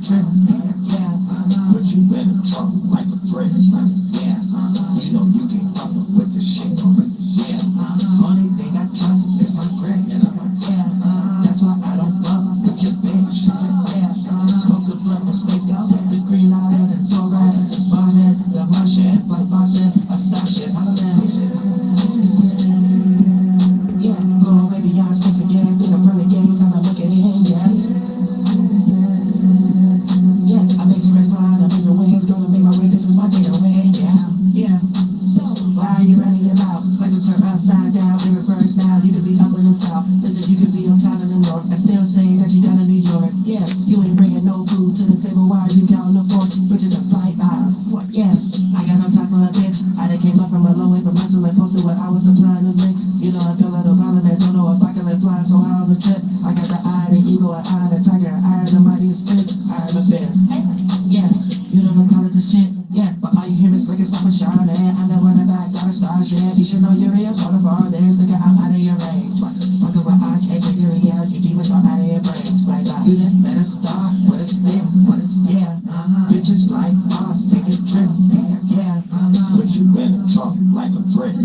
trip. Yeah, put you in the trunk like a brick. Yeah, you know you can't fuck with the shit. Yeah, only thing I trust is my grip. Yeah, that's why I don't fuck with your bitch. Yeah, smoke a blunt with space gals, the green light and it's alright. Barman, the Martian, like Boston, a starship. I'm a man. Yeah, go way beyond space again. Through the pearly gates, I'm not looking in. Yeah. Yeah, amazing red flying, amazing wings, gonna make my way, this is my getaway, yeah. Why are you running your mouth? Like to turn upside down, in reverse now, you could be up in the south. Listen, you could be uptown in the north, and still say that you down in New York. Yeah, you ain't bringing no food to the table, why are you counting the forks? Which is the flight miles, yeah. I got no time for a bitch, I done came up from a low way from hustling, posted when I was supplying the mix. You know I feel like a compliment, don't know if I can let fly, so how on the trip. I got the eye, the ego, and eye, the tiger, I am the mightiest fist, I am a bear. Yeah, you know don't call it the shit. Yeah, but all you hear is like it's off a Chardonnay. I know when the back got a starship. You should know you're real, so the farthest. Nigga, I'm out of your range. Fuck up with archangel, you're real. You demons are out of your brains. Like that. You just better stop. What is there? What is, yeah. Bitches fly fast, take a trip. Yeah, put you in the trunk like a brick.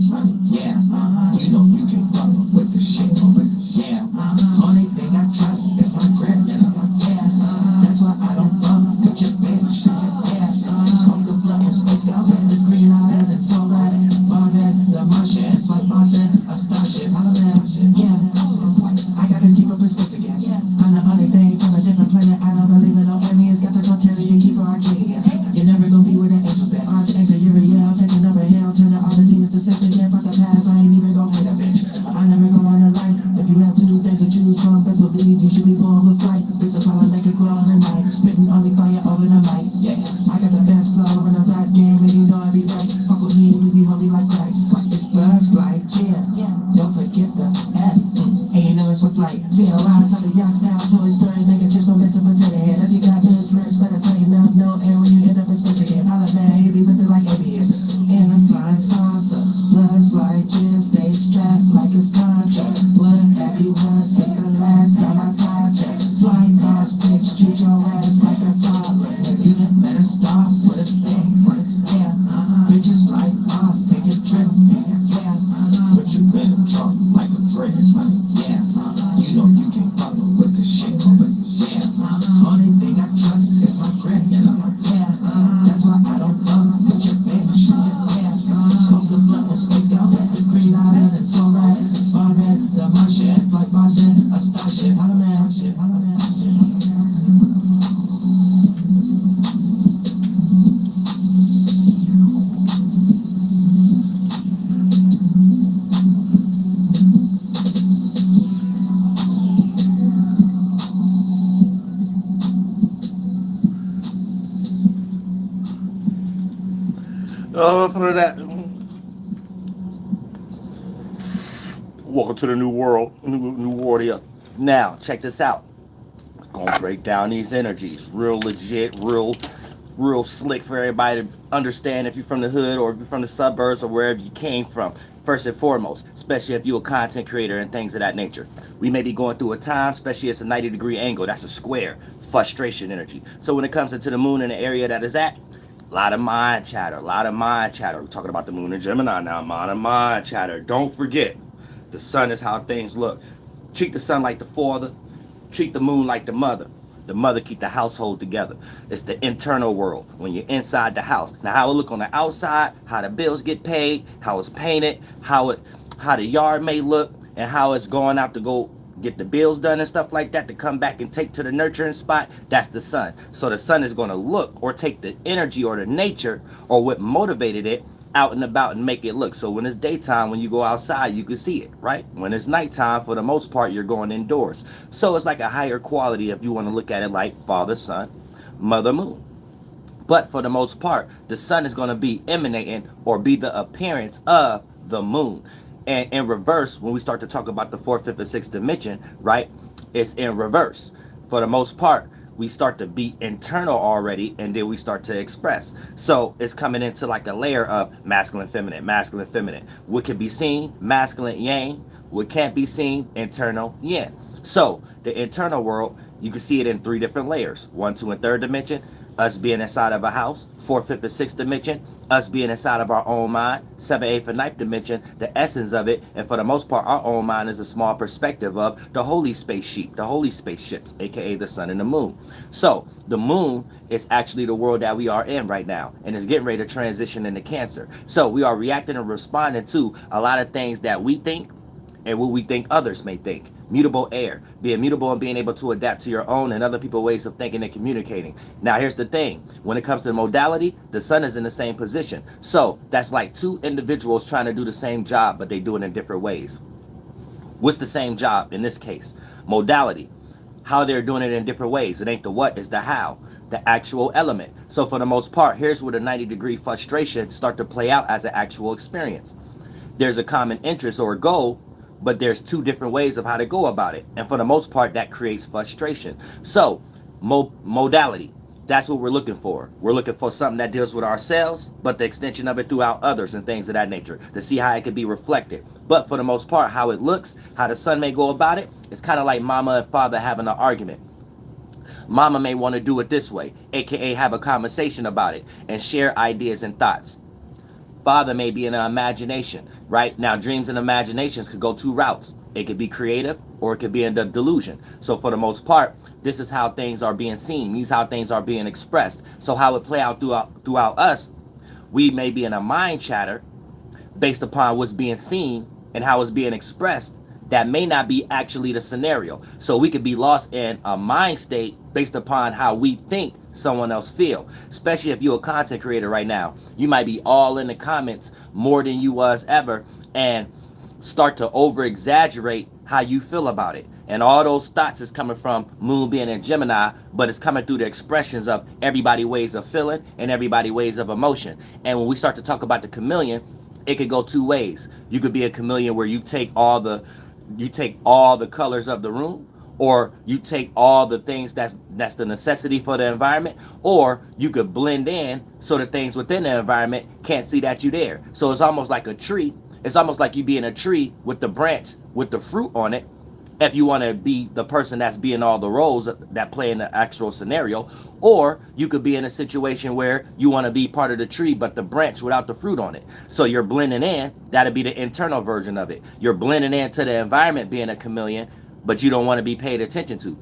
Yeah, you know you can't fuck with the shit. Yeah, only thing I trust is my grip. Yeah, that's why I don't fuck with your bitch. Yeah, smoke a blunt with space gals, the green light and it's alright. Barman, the Martian, like Boston, a starship. I'm a man. Yeah, I got the Jeep up in space again. I'm the only thing from a different planet. I don't believe in no aliens. Got the cartel you keep for Arcadians. You're never gonna be where the angels been. Archangel, you're real. Taking over hell, turning all the demons to sex again. Fuck the past, I ain't even gonna hit a bitch. I never go on a light. If you have two things to choose from, best believe you should be born with flight. This a power like a grow on the night. Spitting only fire over the mic. Yeah, I got the best flow in the rap game, and you know I be right. Fuck with me, we be holy like Christ. It's first flight, yeah. Don't forget the F. And you know it's for flight. TLI, tell the Yox down, Toy Story, making chips, don't mess up potato head. If you got this list, better tighten up, no air when you end up in space again. Holla man, he be lifted like aliens. In a flying saucer, buzz like Jim, stay strapped like it's contract. What have you heard since the last time I taught ya? Flight pass, bitch, treat your ass like a toddler. You done better stop with a stick, yeah. Bitches fly fast, take a trip, yeah. Put you in the trunk like a brick, yeah. You know you can't fuck with the shit, yeah. Only thing I trust is my grip, yeah. That's why I don't fuck with your bitch, yeah. Smoke a blunt with space gals, the green light and it's alright. Barman, the Martian, like Boston, a starship, I'm a man. For that. Welcome to the new world, new world here. Now, check this out. Gonna break down these energies, real legit, real slick for everybody to understand. If you're from the hood or if you're from the suburbs or wherever you came from, first and foremost, especially if you're a content creator and things of that nature. We may be going through a time, especially it's a 90-degree angle. That's a square, frustration energy. So when it comes into the moon and the area that is at, a lot of mind chatter, We're talking about the moon in Gemini now, a lot of mind chatter. Don't forget, the sun is how things look. Treat the sun like the father, treat the moon like the mother. The mother keep the household together. It's the internal world, when you're inside the house. Now how it look on the outside, how the bills get paid, how it's painted, how the yard may look, and how it's going out to go get the bills done and stuff like that, to come back and take to the nurturing spot. That's the sun. So the sun is going to look or take the energy or the nature or what motivated it out and about and make it look. So when it's daytime, when you go outside, you can see it, right? When it's nighttime, for the most part, you're going indoors. So it's like a higher quality if you want to look at it like father, sun, mother, moon. But for the most part, the sun is going to be emanating or be the appearance of the moon. And in reverse, when we start to talk about the fourth, fifth, and sixth dimension, right, it's in reverse. For the most part, we start to be internal already, and then we start to express. So it's coming into like a layer of masculine, feminine, masculine, feminine. What can be seen, masculine, yang. What can't be seen, internal, yin. So the internal world, You can see it in 3 different layers: 1, 2, and 3rd dimension, us being inside of a house; 4th, 5th, and 6th dimension, us being inside of our own mind; 7th, 8th, and 9th dimension, the essence of it. And for the most part, our own mind is a small perspective of the holy spaceship, the holy spaceships, aka the sun and the moon. So the moon is actually the world that we are in right now, and is getting ready to transition into Cancer. So we are reacting and responding to a lot of things that we think and what we think others may think. Mutable air, being mutable and being able to adapt to your own and other people's ways of thinking and communicating. Now here's the thing: when it comes to modality, the sun is in the same position. So that's like 2 individuals trying to do the same job, but they do it in different ways. What's the same job in this case? Modality. How they're doing it in different ways. It ain't the what, it's the how, the actual element. So for the most part, here's where the 90-degree frustration start to play out as an actual experience. There's a common interest or a goal, but there's 2 different ways of how to go about it. And for the most part, that creates frustration. So modality, that's what we're looking for. We're looking for something that deals with ourselves, but the extension of it throughout others and things of that nature, to see how it could be reflected. But for the most part, how it looks, how the son may go about it, it's kind of like mama and father having an argument. Mama may want to do it this way, aka have a conversation about it and share ideas and thoughts. Father may be in an imagination, right? Now, dreams and imaginations could go 2 routes. It could be creative, or it could be in the delusion. So for the most part, this is how things are being seen. These are how things are being expressed. So how it play out throughout us, we may be in a mind chatter based upon what's being seen and how it's being expressed. That may not be actually the scenario. So we could be lost in a mind state based upon how we think someone else feel. Especially if you're a content creator right now, you might be all in the comments more than you was ever, and start to over exaggerate how you feel about it. And all those thoughts is coming from Moon being in Gemini, but it's coming through the expressions of everybody's ways of feeling and everybody's ways of emotion. And when we start to talk about the chameleon, it could go 2 ways. You could be a chameleon where you take all the colors of the room, or you take all the things that's the necessity for the environment, or you could blend in so the things within the environment can't see that you're there. So it's almost like a tree. It's almost like you being a tree with the branch with the fruit on it, if you want to be the person that's being all the roles that play in the actual scenario. Or you could be in a situation where you want to be part of the tree but the branch without the fruit on it. So you're blending in. That'd be the internal version of it. You're blending into the environment, being a chameleon, but you don't want to be paid attention to.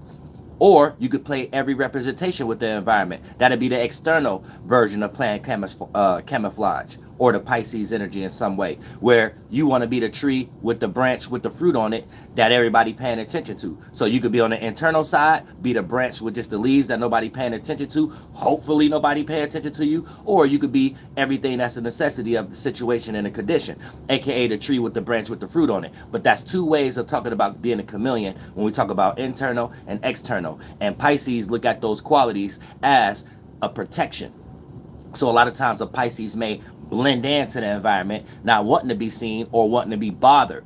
Or you could play every representation with the environment. That'd be the external version of playing camouflage, or the Pisces energy in some way, where you want to be the tree with the branch with the fruit on it that everybody paying attention to. So you could be on the internal side, be the branch with just the leaves that nobody paying attention to. Hopefully nobody pay attention to you. Or you could be everything that's a necessity of the situation and the condition, aka the tree with the branch with the fruit on it. But that's 2 ways of talking about being a chameleon when we talk about internal and external. And Pisces look at those qualities as a protection. So a lot of times a Pisces may blend into the environment, not wanting to be seen or wanting to be bothered.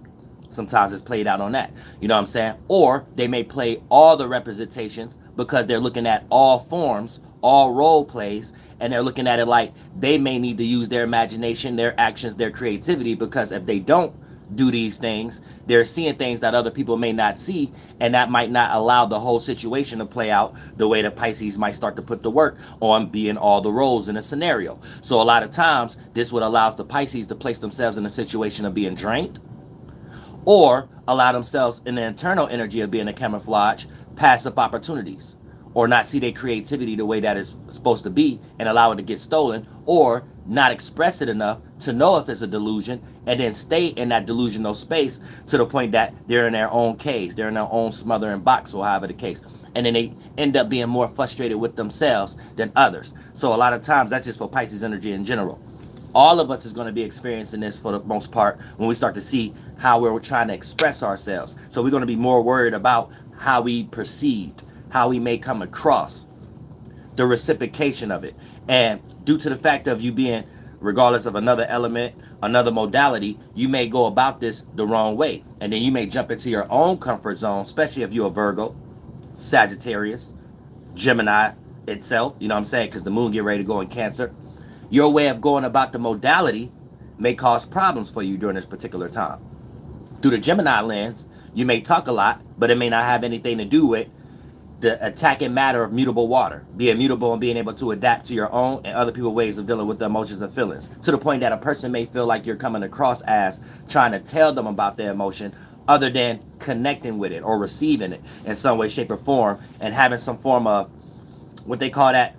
Sometimes it's played out on that. You know what I'm saying? Or they may play all the representations because they're looking at all forms, all role plays, and they're looking at it like they may need to use their imagination, their actions, their creativity, because if they don't do these things, they're seeing things that other people may not see, and that might not allow the whole situation to play out the way that Pisces might start to put the work on being all the roles in a scenario. So a lot of times this would allows the Pisces to place themselves in a situation of being drained, or allow themselves in the internal energy of being a camouflage, pass up opportunities, or not see their creativity the way that it's supposed to be and allow it to get stolen, or not express it enough to know if it's a delusion, and then stay in that delusional space to the point that they're in their own cage, they're in their own smothering box, or however the case. And then they end up being more frustrated with themselves than others. So a lot of times that's just for Pisces energy in general. All of us is going to be experiencing this for the most part when we start to see how we're trying to express ourselves. So we're going to be more worried about how we perceived, how we may come across, the reciprocation of it. And due to the fact of you being, regardless of another element, another modality, you may go about this the wrong way. And then you may jump into your own comfort zone, especially if you're a Virgo, Sagittarius, Gemini itself, you know what I'm saying? Because the moon get ready to go in Cancer. Your way of going about the modality may cause problems for you during this particular time. Through the Gemini lens, you may talk a lot, but it may not have anything to do with the attacking matter of mutable water, being mutable and being able to adapt to your own and other people's ways of dealing with the emotions and feelings, to the point that a person may feel like you're coming across as trying to tell them about their emotion other than connecting with it or receiving it in some way, shape, or form, and having some form of what they call that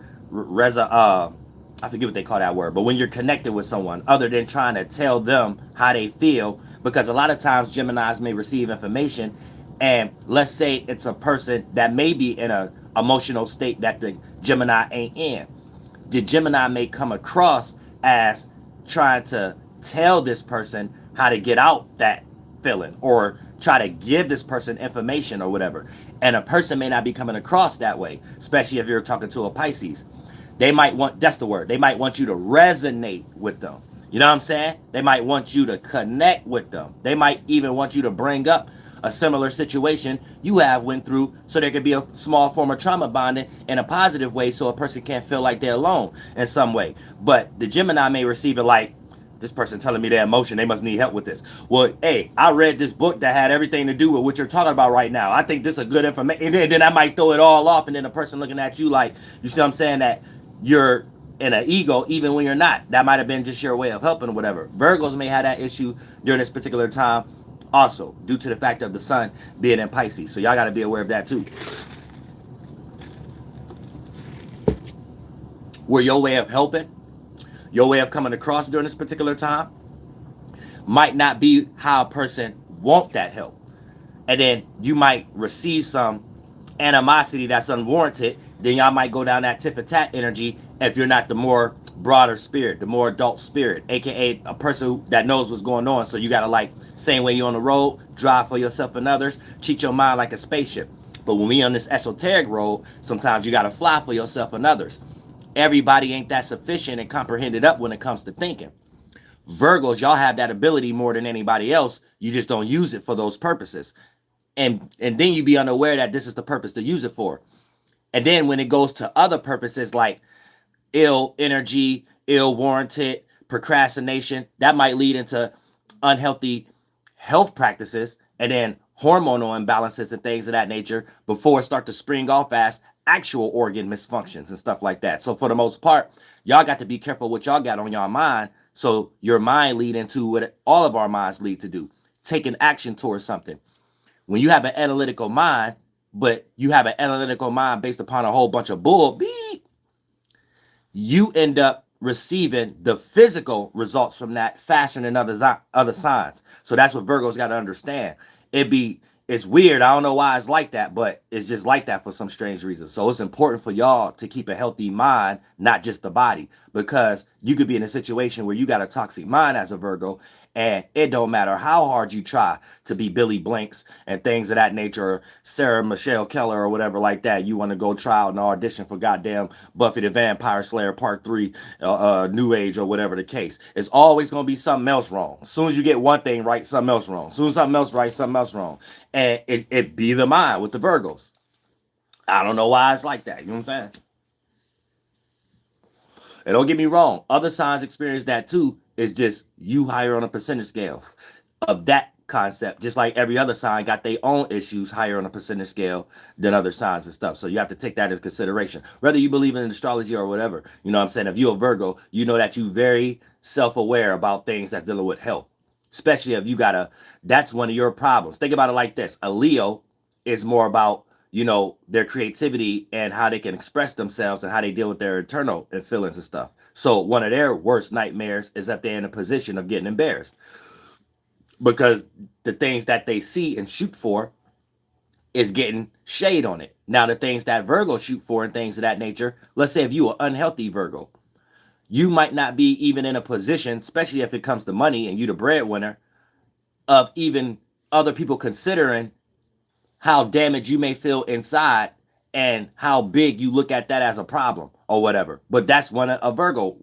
I forget what they call that word, but when you're connected with someone other than trying to tell them how they feel, because a lot of times Geminis may receive information, and let's say it's a person that may be in a emotional state that the Gemini ain't in. The Gemini may come across as trying to tell this person how to get out that feeling or try to give this person information or whatever. And a person may not be coming across that way, especially if you're talking to a Pisces. They might want, that's the word, they might want you to resonate with them. You know what I'm saying? They might want you to connect with them. They might even want you to bring up a similar situation you have went through, so there could be a small form of trauma bonding in a positive way, so a person can't feel like they're alone in some way. But the Gemini may receive it like, this person telling me their emotion, they must need help with this. Well, hey, I read this book that had everything to do with what you're talking about right now. I think this is a good information. And then I might throw it all off, and then the person looking at you like, you see what I'm saying, that you're in an ego even when you're not. That might have been just your way of helping or whatever. Virgos may have that issue during this particular time also, due to the fact of the sun being in Pisces. So y'all got to be aware of that too. Where your way of helping, your way of coming across during this particular time might not be how a person want that help. And then you might receive some animosity that's unwarranted. Then y'all might go down that tit for tat energy if you're not the more broader spirit, the more adult spirit, aka a person that knows what's going on. So you gotta, like, same way you're on the road, drive for yourself and others, treat your mind like a spaceship. But when we on this esoteric road, sometimes you gotta fly for yourself and others. Everybody ain't that sufficient and comprehended up when it comes to thinking. Virgos, y'all have that ability more than anybody else. You just don't use it for those purposes. And then you be unaware that this is the purpose to use it for. And then when it goes to other purposes like ill energy, ill warranted procrastination, that might lead into unhealthy health practices and then hormonal imbalances and things of that nature before it start to spring off as actual organ misfunctions and stuff like that. So for the most part, y'all got to be careful what y'all got on y'all mind, so your mind lead into what all of our minds lead to do, taking action towards something. When you have an analytical mind, but you have an analytical mind based upon a whole bunch of bull, beep, you end up receiving the physical results from that faster than other signs. So that's what Virgos got to understand. It's weird. I don't know why it's like that, but it's just like that for some strange reason. So it's important for y'all to keep a healthy mind, not just the body, because you could be in a situation where you got a toxic mind as a Virgo, and it don't matter how hard you try to be Billy Blanks and things of that nature, or Sarah Michelle Keller or whatever like that. You want to go try out and audition for goddamn Buffy the Vampire Slayer Part 3, New Age or whatever the case. It's always going to be something else wrong. As soon as you get one thing right, something else wrong. As soon as something else right, something else wrong. And it be the mind with the Virgos. I don't know why it's like that. You know what I'm saying? And don't get me wrong, other signs experience that too. It's just you higher on a percentage scale of that concept. Just like every other sign got their own issues higher on a percentage scale than other signs and stuff. So you have to take that into consideration. Whether you believe in astrology or whatever, you know what I'm saying? If you're a Virgo, you know that you're very self-aware about things that's dealing with health. Especially if you that's one of your problems. Think about it like this. A Leo is more about, their creativity and how they can express themselves and how they deal with their internal feelings and stuff. So one of their worst nightmares is that they're in a position of getting embarrassed, because the things that they see and shoot for is getting shade on it. Now, the things that Virgo shoot for and things of that nature, let's say if you are unhealthy Virgo, you might not be even in a position, especially if it comes to money and you the breadwinner, of even other people considering how damaged you may feel inside and how big you look at that as a problem or whatever. But that's one of a Virgo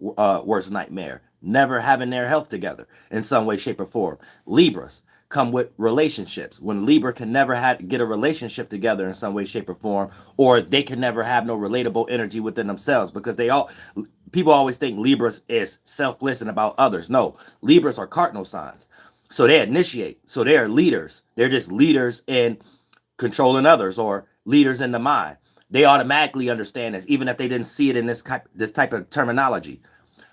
worst nightmare, never having their health together in some way, shape, or form. Libras come with relationships. When Libra can never get a relationship together in some way, shape, or form, or they can never have no relatable energy within themselves, because people always think Libras is selfless and about others. No, Libras are cardinal signs. So they initiate. So they're leaders. They're just leaders in controlling others, or leaders in the mind. they automatically understand this, even if they didn't see it in this type of terminology.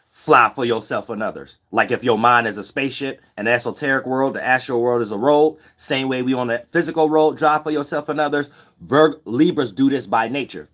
Fly for yourself and others. Like if your mind is a spaceship and the esoteric world, the astral world is a road, same way we on the physical road, drive for yourself and others. Libras do this by nature.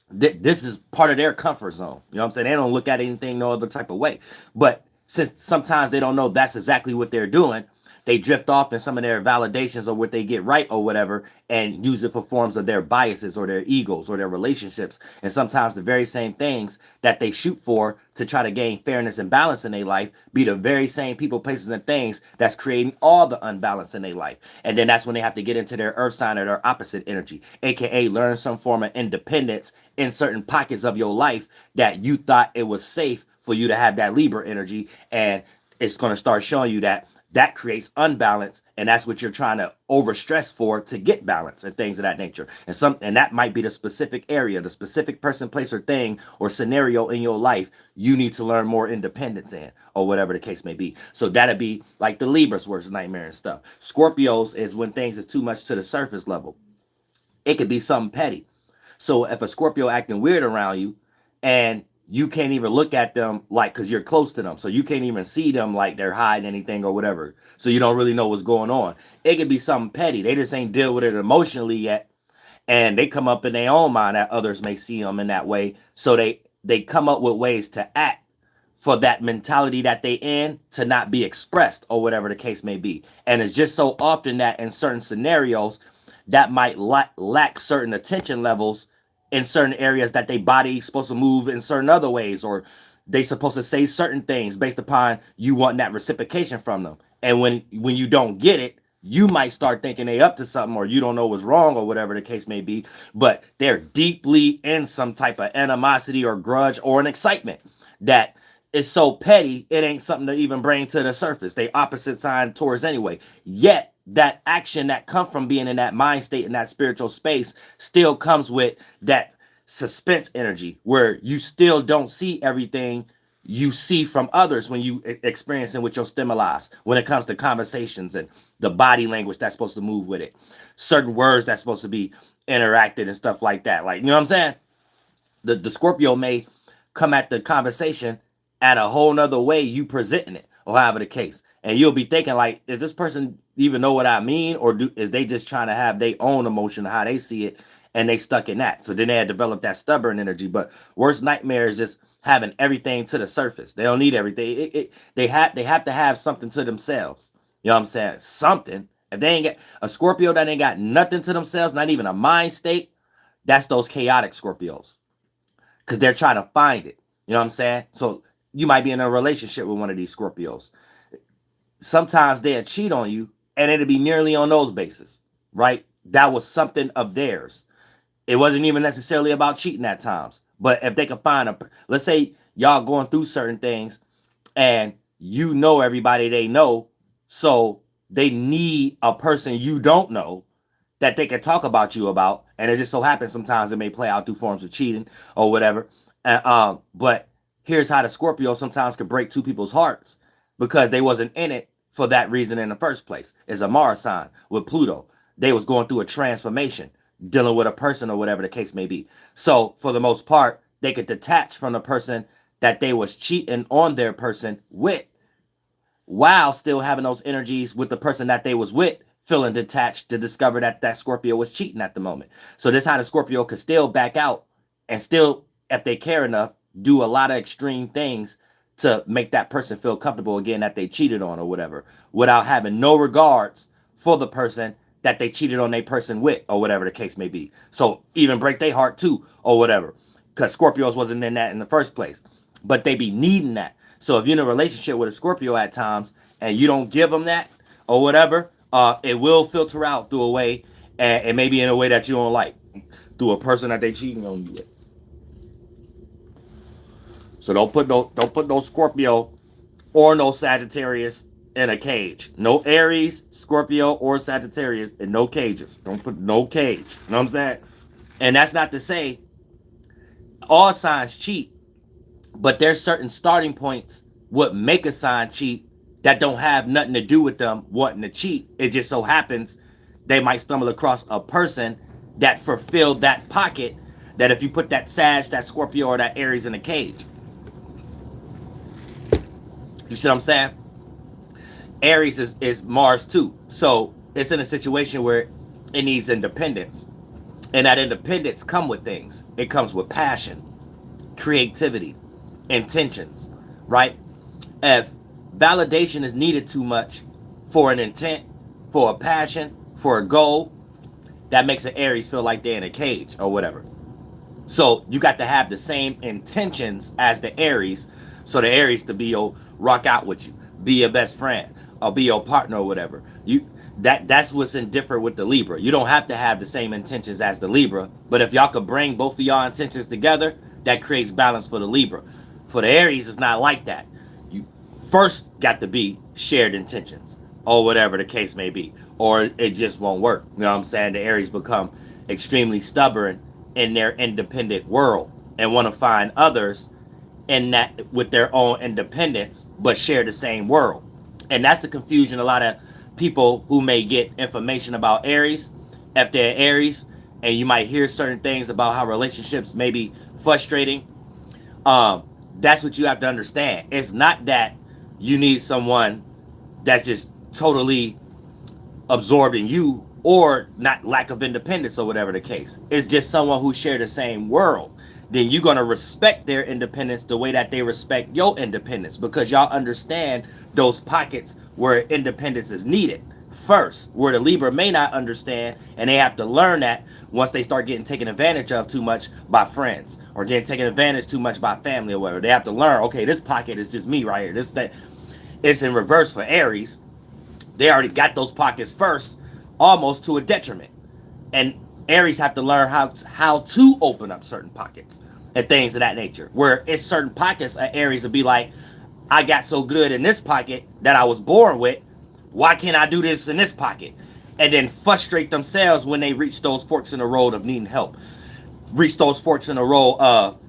This is part of their comfort zone. You know what I'm saying? They don't look at anything no other type of way. But since sometimes they don't know that's exactly what they're doing, they drift off in some of their validations or what they get right or whatever and use it for forms of their biases or their egos or their relationships. And sometimes the very same things that they shoot for to try to gain fairness and balance in their life be the very same people, places, and things that's creating all the unbalance in their life. And then that's when they have to get into their earth sign or their opposite energy, aka learn some form of independence in certain pockets of your life that you thought it was safe for you to have that Libra energy. And it's going to start showing you that creates unbalance, and that's what you're trying to overstress for to get balance and things of that nature. And that might be the specific area, the specific person, place, or thing or scenario in your life you need to learn more independence in, or whatever the case may be. So that'd be like the Libras worst nightmare and stuff. Scorpios is when things is too much to the surface level. It could be something petty. So if a Scorpio acting weird around you and you can't even look at them like, because you're close to them, so you can't even see them like they're hiding anything or whatever, so you don't really know what's going on. It could be something petty. They just ain't deal with it emotionally yet, and they come up in their own mind that others may see them in that way, so they come up with ways to act for that mentality that they in to not be expressed or whatever the case may be. And it's just so often that in certain scenarios that might lack certain attention levels in certain areas, that they body supposed to move in certain other ways, or they supposed to say certain things based upon you wanting that reciprocation from them. And when you don't get it, you might start thinking they up to something, or you don't know what's wrong or whatever the case may be, but they're deeply in some type of animosity or grudge or an excitement that is so petty it ain't something to even bring to the surface. They opposite sign Taurus anyway. Yet that action that comes from being in that mind state, in that spiritual space, still comes with that suspense energy where you still don't see everything you see from others when you experiencing with your stimuli, when it comes to conversations and the body language that's supposed to move with it, certain words that's supposed to be interacted and stuff like that. Like, you know what I'm saying? The Scorpio may come at the conversation at a whole nother way you presenting it, or however the case. And you'll be thinking like, is this person even know what I mean? Or is they just trying to have their own emotion of how they see it, and they stuck in that? So then they had developed that stubborn energy. But worst nightmare is just having everything to the surface. They don't need everything. They have to have something to themselves. You know what I'm saying? Something. If they ain't got a Scorpio that ain't got nothing to themselves, not even a mind state, that's those chaotic Scorpios. Because they're trying to find it. You know what I'm saying? So you might be in a relationship with one of these Scorpios. Sometimes they'll cheat on you, and it'll be nearly on those bases, right? That was something of theirs. It wasn't even necessarily about cheating at times. But if they could find let's say y'all going through certain things, and you know everybody they know, so they need a person you don't know that they can talk about you about. And it just so happens sometimes it may play out through forms of cheating or whatever. But here's how the Scorpio sometimes could break two people's hearts because they wasn't in it for that reason in the first place. It's a Mars sign with Pluto. They was going through a transformation, dealing with a person or whatever the case may be. So for the most part, they could detach from the person that they was cheating on their person with, while still having those energies with the person that they was with, feeling detached to discover that Scorpio was cheating at the moment. So this is how the Scorpio could still back out and still, if they care enough, do a lot of extreme things to make that person feel comfortable again that they cheated on or whatever, without having no regards for the person that they cheated on their person with or whatever the case may be. So even break their heart too or whatever, because Scorpios wasn't in that in the first place, but they be needing that. So if you're in a relationship with a Scorpio at times and you don't give them that or whatever, it will filter out through a way, and maybe in a way that you don't like, through a person that they cheating on you with. So don't put no Scorpio or no Sagittarius in a cage. No Aries, Scorpio, or Sagittarius in no cages. Don't put no cage. You know what I'm saying? And that's not to say all signs cheat, but there's certain starting points what make a sign cheat that don't have nothing to do with them wanting to cheat. It just so happens they might stumble across a person that fulfilled that pocket that if you put that Sag, that Scorpio, or that Aries in a cage. You see what I'm saying? Aries is Mars too. So it's in a situation where it needs independence. And that independence comes with things. It comes with passion, creativity, intentions, right? If validation is needed too much for an intent, for a passion, for a goal, that makes an Aries feel like they're in a cage or whatever. So you got to have the same intentions as the Aries, so the Aries to be your rock out with you, be your best friend, or be your partner or whatever. That's what's indifferent with the Libra. You don't have to have the same intentions as the Libra, but if y'all could bring both of y'all intentions together, that creates balance for the Libra. For the Aries, it's not like that. You first got to be shared intentions, or whatever the case may be, or it just won't work. You know what I'm saying? The Aries become extremely stubborn in their independent world and want to find others in that with their own independence, but share the same world. And that's the confusion a lot of people who may get information about Aries, if they're Aries, and you might hear certain things about how relationships may be frustrating. That's what you have to understand. It's not that you need someone that's just totally absorbed in you, or not lack of independence or whatever the case. It's just someone who share the same world. Then you're going to respect their independence the way that they respect your independence, because y'all understand those pockets where independence is needed first, where the Libra may not understand, and they have to learn that once they start getting taken advantage of too much by friends, or getting taken advantage too much by family or whatever. They have to learn, okay, this pocket is just me right here. This that. It's in reverse for Aries. They already got those pockets first, almost to a detriment. And Aries have to learn how to open up certain pockets and things of that nature. Where it's certain pockets, Aries will be like, I got so good in this pocket that I was born with. Why can't I do this in this pocket? And then frustrate themselves when they reach those forks in the road of needing help. Reach those forks in the road of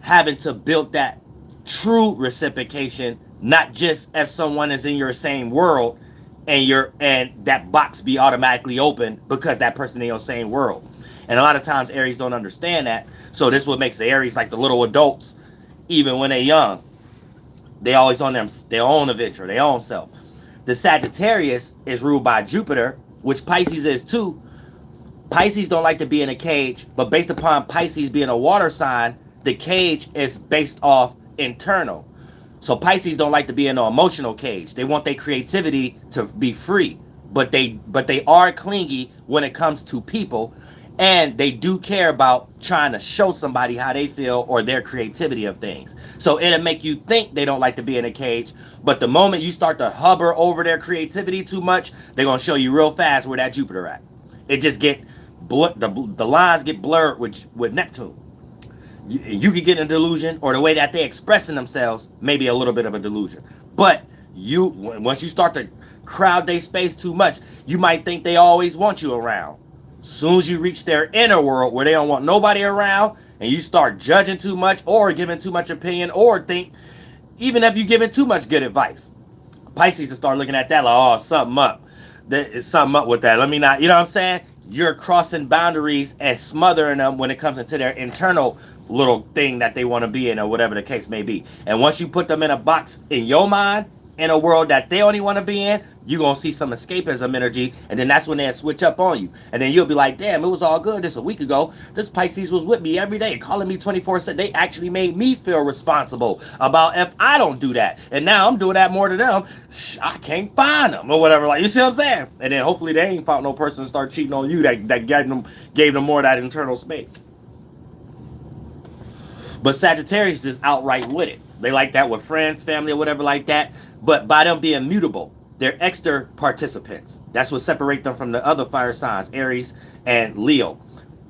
having to build that true reciprocation, not just if someone is in your same world and that box be automatically open because that person in your same world. And a lot of times Aries don't understand that. So this is what makes the Aries like the little adults, even when they're young. They always on their own adventure, their own self. The Sagittarius is ruled by Jupiter, which Pisces is too. Pisces don't like to be in a cage, but based upon Pisces being a water sign, the cage is based off internal. So Pisces don't like to be in an emotional cage. They want their creativity to be free, but they are clingy when it comes to people, and they do care about trying to show somebody how they feel or their creativity of things. So it'll make you think they don't like to be in a cage, but the moment you start to hover over their creativity too much, they're gonna show you real fast where that Jupiter at. It just the lines get blurred with Neptune. You could get a delusion, or the way that they expressing themselves may be a little bit of a delusion. But once you start to crowd their space too much, you might think they always want you around. Soon as you reach their inner world where they don't want nobody around, and you start judging too much or giving too much opinion, or think, even if you're giving too much good advice, Pisces will start looking at that like, oh, something up. There's something up with that. Let me not, you know what I'm saying? You're crossing boundaries and smothering them when it comes into their internal little thing that they want to be in, or whatever the case may be. And once you put them in a box in your mind, in a world that they only want to be in, you're going to see some escapism energy, and then that's when they'll switch up on you. And then you'll be like, damn, it was all good this a week ago. This Pisces was with me every day, calling me 24/7. They actually made me feel responsible about if I don't do that. And now I'm doing that more to them. I can't find them or whatever. Like, you see what I'm saying? And then hopefully they ain't found no person to start cheating on you that gave them more of that internal space. But Sagittarius is outright with it. They like that with friends, family, or whatever like that. But by them being mutable, they're extra participants. That's what separates them from the other fire signs, Aries and Leo.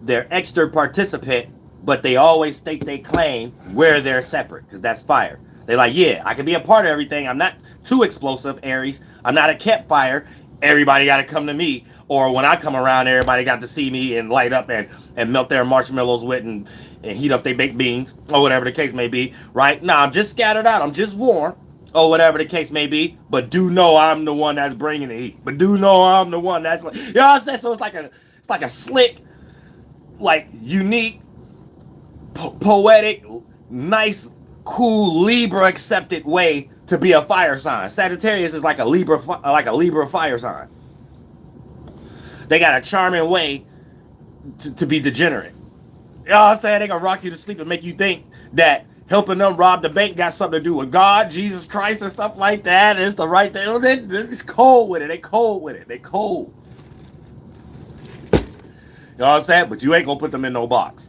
They're extra participant, but they always state they claim where they're separate, because that's fire. They're like, yeah, I can be a part of everything. I'm not too explosive, Aries. I'm not a campfire. Everybody got to come to me. Or when I come around, everybody got to see me and light up and melt their marshmallows with and heat up their baked beans, or whatever the case may be, right? Nah, I'm just scattered out. I'm just warm, or whatever the case may be. But do know I'm the one that's bringing the heat. But do know I'm the one that's like, you know what I'm saying? So it's like a slick, like unique, poetic, nice, cool Libra accepted way to be a fire sign. Sagittarius is like a Libra fire sign. They got a charming way to be degenerate. You know what I'm saying? They gonna rock you to sleep and make you think that helping them rob the bank got something to do with God, Jesus Christ, and stuff like that. It's the right thing. They're cold with it. They cold with it. They cold. You know what I'm saying? But you ain't gonna put them in no box.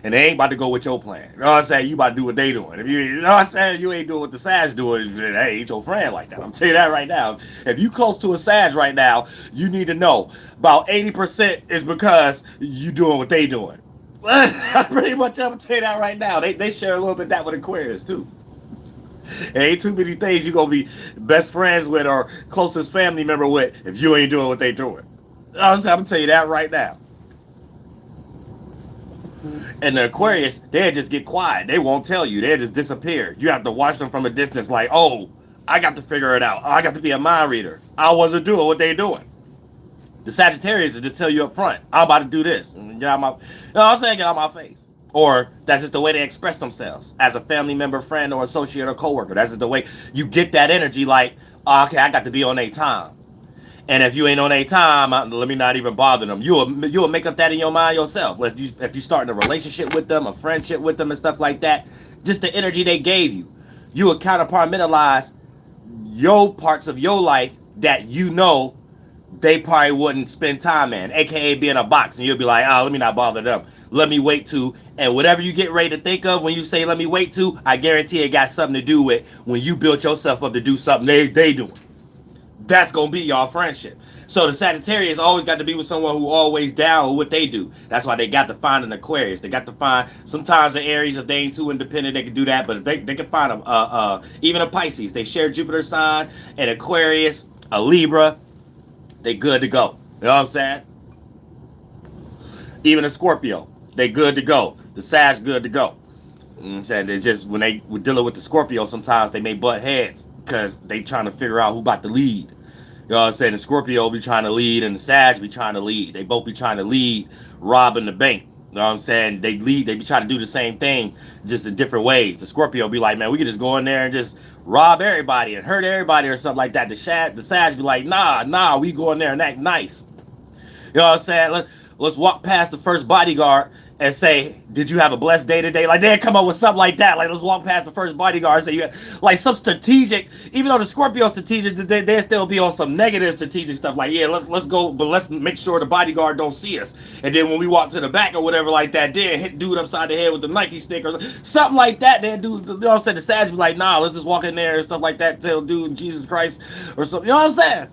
And they ain't about to go with your plan. You know what I'm saying? You about to do what they doing. If you know what I'm saying? You ain't doing what the Sag doing. Hey, ain't your friend like that. I'm telling you that right now. If you close to a Sag right now, you need to know about 80% is because you doing what they doing. Pretty much, I'm gonna tell you that right now. They share a little bit of that with Aquarius too. There ain't too many things you gonna be best friends with or closest family member with if you ain't doing what they doing. You know what I'm saying? I'm gonna tell you that right now. And the Aquarius, they'll just get quiet. They won't tell you. They'll just disappear. You have to watch them from a distance like, oh, I got to figure it out. Oh, I got to be a mind reader. I wasn't doing what they doing. The Sagittarius will just tell you up front, I'm about to do this. Get out my, you know what I'm saying? Get out my face. Or that's just the way they express themselves as a family member, friend, or associate or coworker. That's just the way you get that energy like, oh, okay, I got to be on their time. And if you ain't on a time, let me not even bother them. You'll make up that in your mind yourself. If you start a relationship with them, a friendship with them, and stuff like that, just the energy they gave you, you will counterpartmentalize your parts of your life that you know they probably wouldn't spend time in, aka be in a box, and you'll be like, oh, let me not bother them. Let me wait to, and whatever you get ready to think of when you say let me wait to, I guarantee it got something to do with when you built yourself up to do something they doing. That's gonna be y'all friendship. So the Sagittarius always got to be with someone who always down with what they do. That's why they got to find an Aquarius. They got to find sometimes the Aries, if they ain't too independent, they can do that. But they can find even a Pisces. They share Jupiter sign, an Aquarius, a Libra. They good to go. You know what I'm saying? Even a Scorpio, they good to go. The Sag good to go. You know what I'm saying? It's just when they were dealing with the Scorpio, sometimes they may butt heads because they trying to figure out who about to lead. You know what I'm saying? The Scorpio be trying to lead and the Sag be trying to lead. They both be trying to lead, robbing the bank. You know what I'm saying? They be trying to do the same thing, just in different ways. The Scorpio be like, man, we could just go in there and just rob everybody and hurt everybody or something like that. The Sag be like, nah, we go in there and act nice. You know what I'm saying? Let's walk past the first bodyguard and say, did you have a blessed day today? Like, they'd come up with something like that. Like, let's walk past the first bodyguard and say, you had, like, some strategic, even though the Scorpio strategic, they'd still be on some negative strategic stuff. Like, yeah, let's go, but let's make sure the bodyguard don't see us. And then when we walk to the back or whatever like that, then hit dude upside the head with the Nike stick or something like that. Then do, you know what I'm saying? The Sag be like, nah, let's just walk in there and stuff like that, tell dude Jesus Christ or something. You know what I'm saying?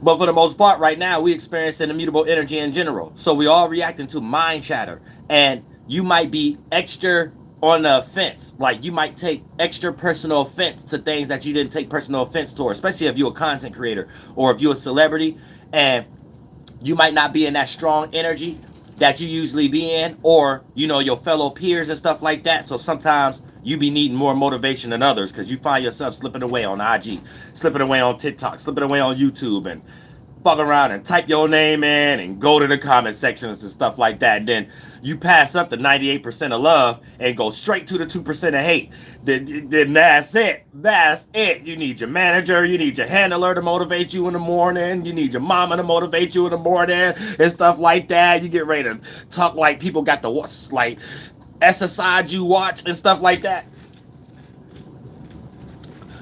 But for the most part, right now, we experiencing immutable energy in general. So we all reacting to mind chatter. And you might be extra on the offense. Like, you might take extra personal offense to things that you didn't take personal offense to, especially if you're a content creator or if you're a celebrity. And you might not be in that strong energy that you usually be in, or, you know, your fellow peers and stuff like that. So sometimes you be needing more motivation than others because you find yourself slipping away on IG, slipping away on TikTok, slipping away on YouTube, and fuck around and type your name in and go to the comment sections and stuff like that. And then you pass up the 98% of love and go straight to the 2% of hate. Then that's it. That's it. You need your manager. You need your handler to motivate you in the morning. You need your mama to motivate you in the morning and stuff like that. You get ready to talk like people got the, like, exercise you watch and stuff like that.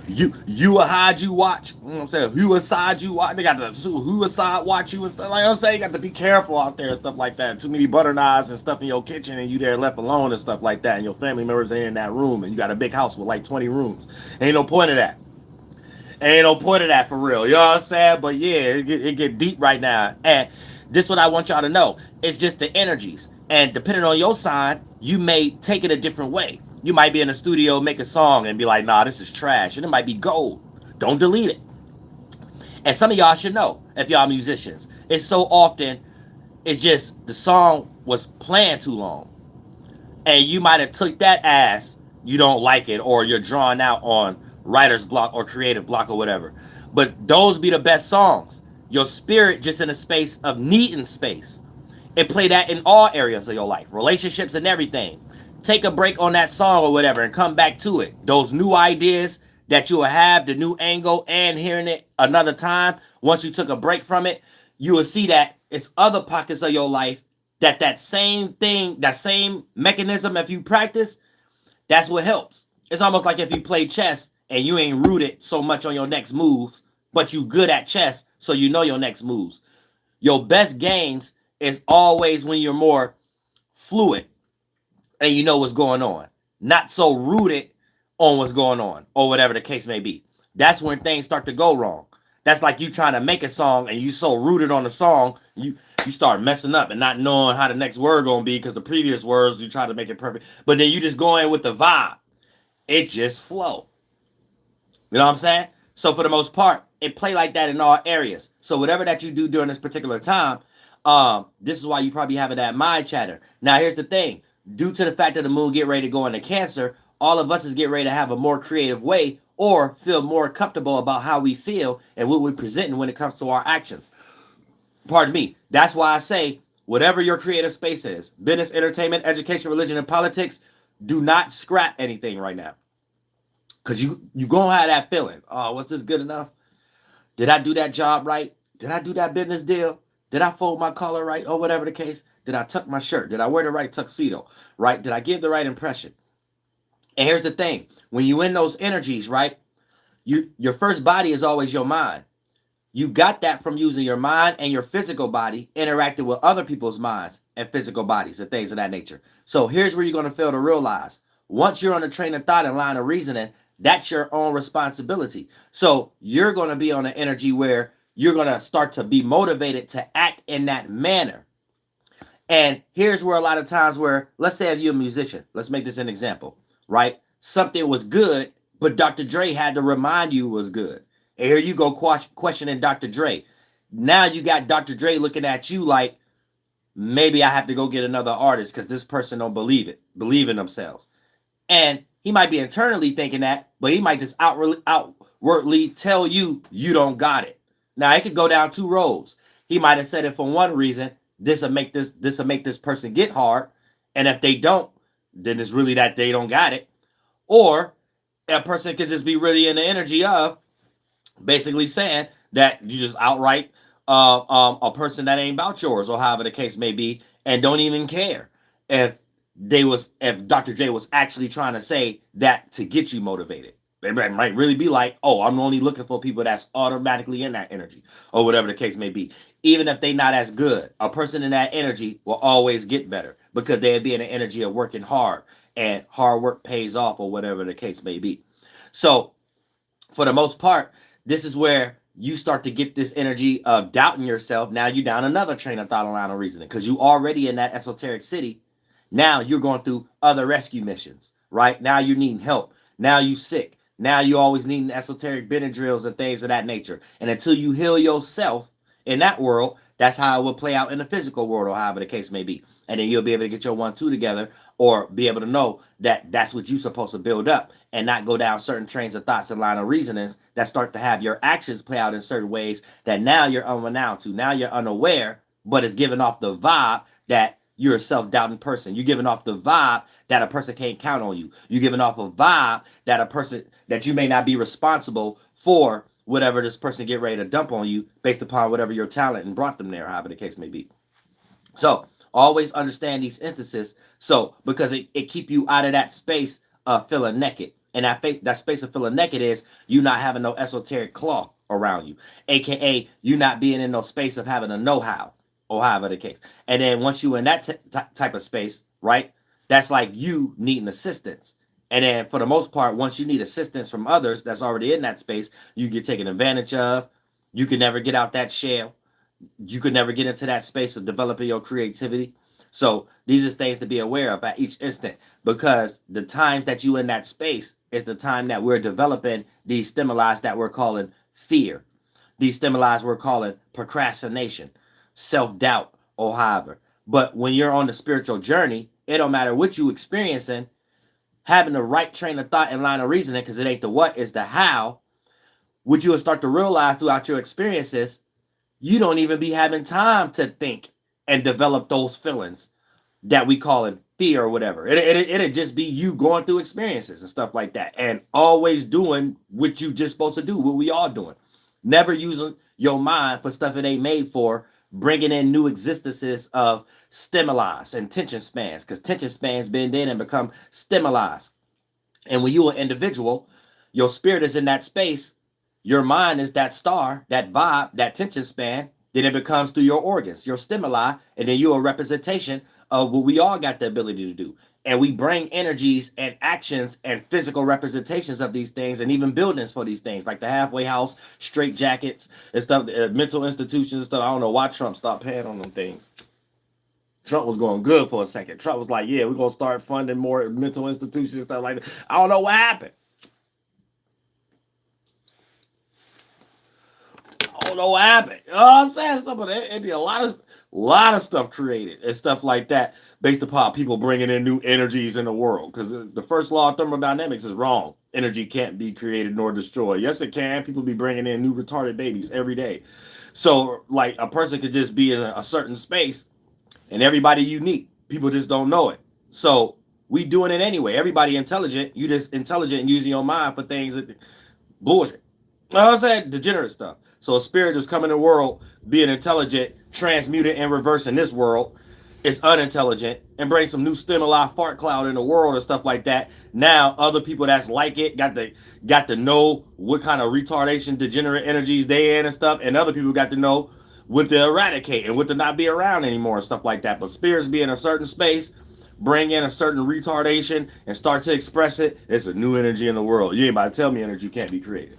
You a hide you watch. You know what I'm saying? Who aside you watch. They got the who aside watch you and stuff. Like I'm saying, you got to be careful out there and stuff like that. Too many butter knives and stuff in your kitchen and you there left alone and stuff like that. And your family members ain't in that room and you got a big house with like 20 rooms. Ain't no point of that. Ain't no point of that for real. You know what I'm saying? But yeah, it get deep right now. And this is what I want y'all to know. It's just the energies. And depending on your sign, you may take it a different way. You might be in a studio, make a song, and be like, nah, this is trash. And it might be gold. Don't delete it. And some of y'all should know, if y'all musicians, it's so often, it's just the song was playing too long. And you might have took that as you don't like it, or you're drawn out on writer's block or creative block or whatever. But those be the best songs. Your spirit just in a space of needing space. And play that in all areas of your life, relationships and everything. Take a break on that song or whatever and come back to it. Those new ideas that you will have, the new angle, and hearing it another time, once you took a break from it, you will see that it's other pockets of your life that same thing, that same mechanism, if you practice, that's what helps. It's almost like if you play chess and you ain't rooted so much on your next moves, but you good at chess, so you know your next moves. Your best games is always when you're more fluid and you know what's going on, not so rooted on what's going on or whatever the case may be. That's when things start to go wrong. That's like you trying to make a song and you so rooted on the song, you start messing up and not knowing how the next word gonna be because the previous words you try to make it perfect, but then you just go in with the vibe. It just flow. You know what I'm saying? So for the most part, it play like that in all areas. So whatever that you do during this particular time, this is why you probably having that mind chatter. Now here's the thing: due to the fact that the moon get ready to go into Cancer, all of us is getting ready to have a more creative way or feel more comfortable about how we feel and what we're presenting when it comes to our actions. Pardon me. That's why I say whatever your creative space is, business, entertainment, education, religion, and politics, do not scrap anything right now. Cause you gonna have that feeling. Oh, was this good enough? Did I do that job right? Did I do that business deal? Did I fold my collar right? Or whatever the case. Did I tuck my shirt? Did I wear the right tuxedo? Right? Did I give the right impression? And here's the thing: when you in those energies, right? Your first body is always your mind. You got that from using your mind and your physical body interacting with other people's minds and physical bodies and things of that nature. So here's where you're going to fail to realize: once you're on a train of thought and line of reasoning, that's your own responsibility. So you're going to be on an energy where you're going to start to be motivated to act in that manner. And here's where a lot of times where, let's say if you're a musician, let's make this an example, right? Something was good, but Dr. Dre had to remind you it was good. And here you go questioning Dr. Dre. Now you got Dr. Dre looking at you like, maybe I have to go get another artist because this person don't believe in themselves. And he might be internally thinking that, but he might just outwardly tell you you don't got it. Now it could go down two roads. He might have said it for one reason. This will make this person get hard, and if they don't, then it's really that they don't got it. Or a person could just be really in the energy of basically saying that you just outright a person that ain't about yours, or however the case may be, and don't even care if Dr. J was actually trying to say that to get you motivated. They might really be like, oh, I'm only looking for people that's automatically in that energy, or whatever the case may be. Even if they not as good, a person in that energy will always get better because they'll be in the energy of working hard, and hard work pays off, or whatever the case may be. So for the most part, this is where you start to get this energy of doubting yourself. Now you're down another train of thought and line of reasoning because you already in that esoteric city. Now you're going through other rescue missions, right? Now you're needing help. Now you sick. Now you always needing esoteric Benadryls and things of that nature. And until you heal yourself in that world, that's how it will play out in the physical world, or however the case may be. And then you'll be able to get your 1-2 together, or be able to know that that's what you're supposed to build up, and not go down certain trains of thoughts and line of reasonings that start to have your actions play out in certain ways that now you're unrenowned to. Now you're unaware, but it's giving off the vibe that you're a self-doubting person. You're giving off the vibe that a person can't count on you. You're giving off a vibe that a person that you may not be responsible for whatever this person get ready to dump on you based upon whatever your talent and brought them there, however the case may be. So always understand these instances. So because it keep you out of that space of feeling naked. And that space of feeling naked is you not having no esoteric cloth around you, aka you not being in no space of having a know-how, or however the case. And then once you in that type of space, right, that's like you needing assistance. And then for the most part, once you need assistance from others that's already in that space, you get taken advantage of. You can never get out that shell. You could never get into that space of developing your creativity. So these are things to be aware of at each instant, because the times that you in that space is the time that we're developing these stimuli that we're calling fear. These stimuli we're calling procrastination, self-doubt, or however. But when you're on the spiritual journey, it don't matter what you experiencing, having the right train of thought and line of reasoning, because it ain't the what, it's the how, what you will start to realize throughout your experiences, you don't even be having time to think and develop those feelings that we call it fear or whatever. It'd just be you going through experiences and stuff like that, and always doing what you just supposed to do, what we all doing. Never using your mind for stuff it ain't made for, bringing in new existences of stimuli and tension spans, because tension spans bend in and become stimuli. And when you're an individual, your spirit is in that space, your mind is that star, that vibe, that tension span. Then it becomes through your organs, your stimuli, and then you're a representation of what we all got the ability to do. And we bring energies and actions and physical representations of these things, and even buildings for these things, like the halfway house, straight jackets, and stuff, mental institutions and stuff. I don't know why Trump stopped paying on them things. Trump was going good for a second. Trump was like, yeah, we're going to start funding more mental institutions and stuff like that. I don't know what happened. I don't know what happened. You know what I'm saying? Stuff, but it'd be a lot of stuff created and stuff like that based upon people bringing in new energies in the world. Because the first law of thermodynamics is wrong. Energy can't be created nor destroyed. Yes, it can. People be bringing in new retarded babies every day. So, like, a person could just be in a certain space and everybody unique. People just don't know it. So we doing it anyway. Everybody intelligent. You just intelligent and using your mind for things that bullshit. You know what I'm saying? Degenerate stuff. So a spirit just coming in the world, being intelligent, transmuted and reverse in this world, is unintelligent, and bring some new stimuli, fart cloud in the world and stuff like that. Now other people that's like it got to know what kind of retardation, degenerate energies they in and stuff, and other people got to know what to eradicate and what to not be around anymore and stuff like that. But spirits be in a certain space, bring in a certain retardation and start to express it. It's a new energy in the world. You ain't about to tell me energy can't be created.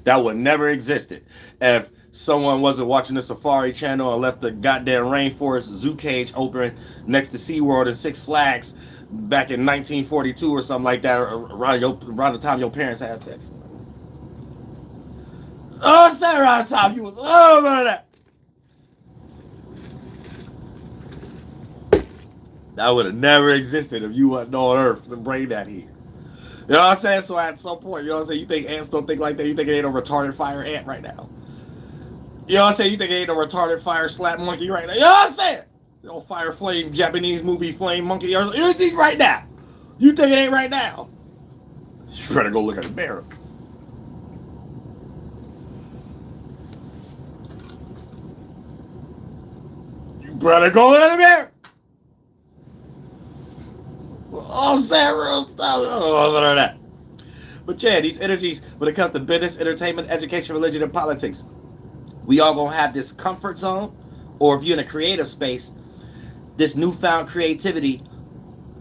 That would never existed if someone wasn't watching the Safari Channel and left the goddamn rainforest zoo cage open next to SeaWorld and Six Flags back in 1942 or something like that, around the time your parents had sex. Oh, I said around the time you was, oh, none of that. That would have never existed if you wasn't on Earth to bring that here. You know what I'm saying? So at some point, you know what I'm saying? You think ants don't think like that? You think it ain't a retarded fire ant right now? You know what I'm saying? You think it ain't a retarded fire slap monkey right now? You know what I'm saying? The old fire flame Japanese movie flame monkey. You think right now? You think it ain't right now? You better go look at the mirror. You better go look at the mirror. I'm saying real stuff. I don't know none of that. But yeah, these energies, when it comes to business, entertainment, education, religion, and politics, we all gonna have this comfort zone, or if you're in a creative space, this newfound creativity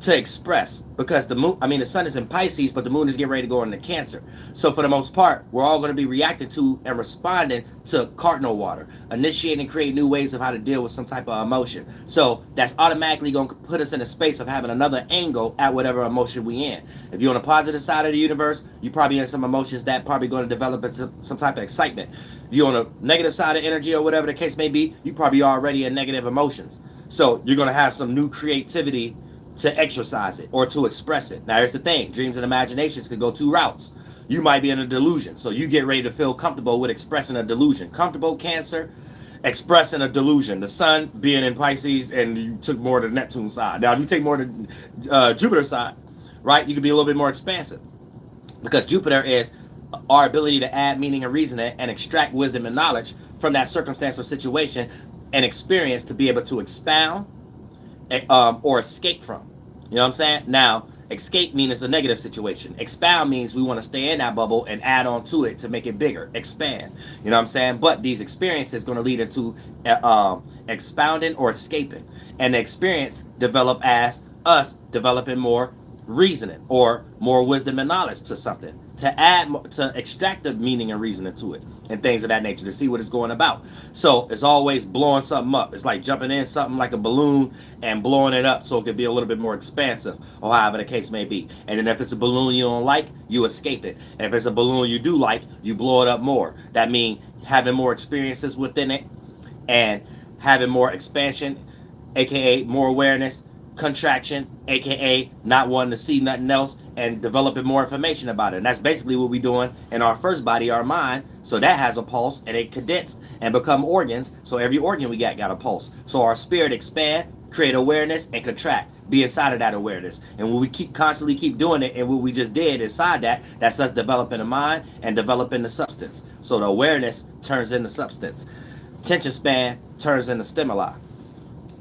to express. Because the sun is in Pisces, but the moon is getting ready to go into Cancer. So for the most part, we're all going to be reacting to and responding to cardinal water, initiating and creating new ways of how to deal with some type of emotion. So that's automatically going to put us in a space of having another angle at whatever emotion we in. If you're on the positive side of the universe, you're probably in some emotions that probably going to develop into some type of excitement. If you're on the negative side of energy or whatever the case may be, you probably already in negative emotions. So you're going to have some new creativity to exercise it or to express it. Now, here's the thing. Dreams and imaginations could go two routes. You might be in a delusion, so you get ready to feel comfortable with expressing a delusion. Comfortable, Cancer, expressing a delusion. The sun being in Pisces, and you took more to the Neptune side. Now, if you take more to Jupiter side, right, you can be a little bit more expansive. Because Jupiter is our ability to add meaning and reasoning and extract wisdom and knowledge from that circumstance or situation and experience to be able to expound or escape from. You know what I'm saying? Now, escape means it's a negative situation. Expound means we want to stay in that bubble and add on to it to make it bigger. Expand. You know what I'm saying? But these experiences going to lead into expounding or escaping. And the experience develop as us developing more reasoning or more wisdom and knowledge to something, to extract the meaning and reasoning to it and things of that nature, to see what it's going about. So it's always blowing something up. It's like jumping in something like a balloon and blowing it up so it could be a little bit more expansive, or however the case may be. And then if it's a balloon you don't like, you escape it. If it's a balloon you do like, you blow it up more. That means having more experiences within it and having more expansion, aka more awareness, contraction, aka not wanting to see nothing else, and developing more information about it. And that's basically what we're doing in our first body, our mind. So that has a pulse, and it condense and become organs. So every organ we got a pulse. So our spirit expand, create awareness, and contract, be inside of that awareness. And when we constantly keep doing it, and what we just did inside that, that's us developing the mind and developing the substance. So the awareness turns into substance. Attention span turns into stimuli.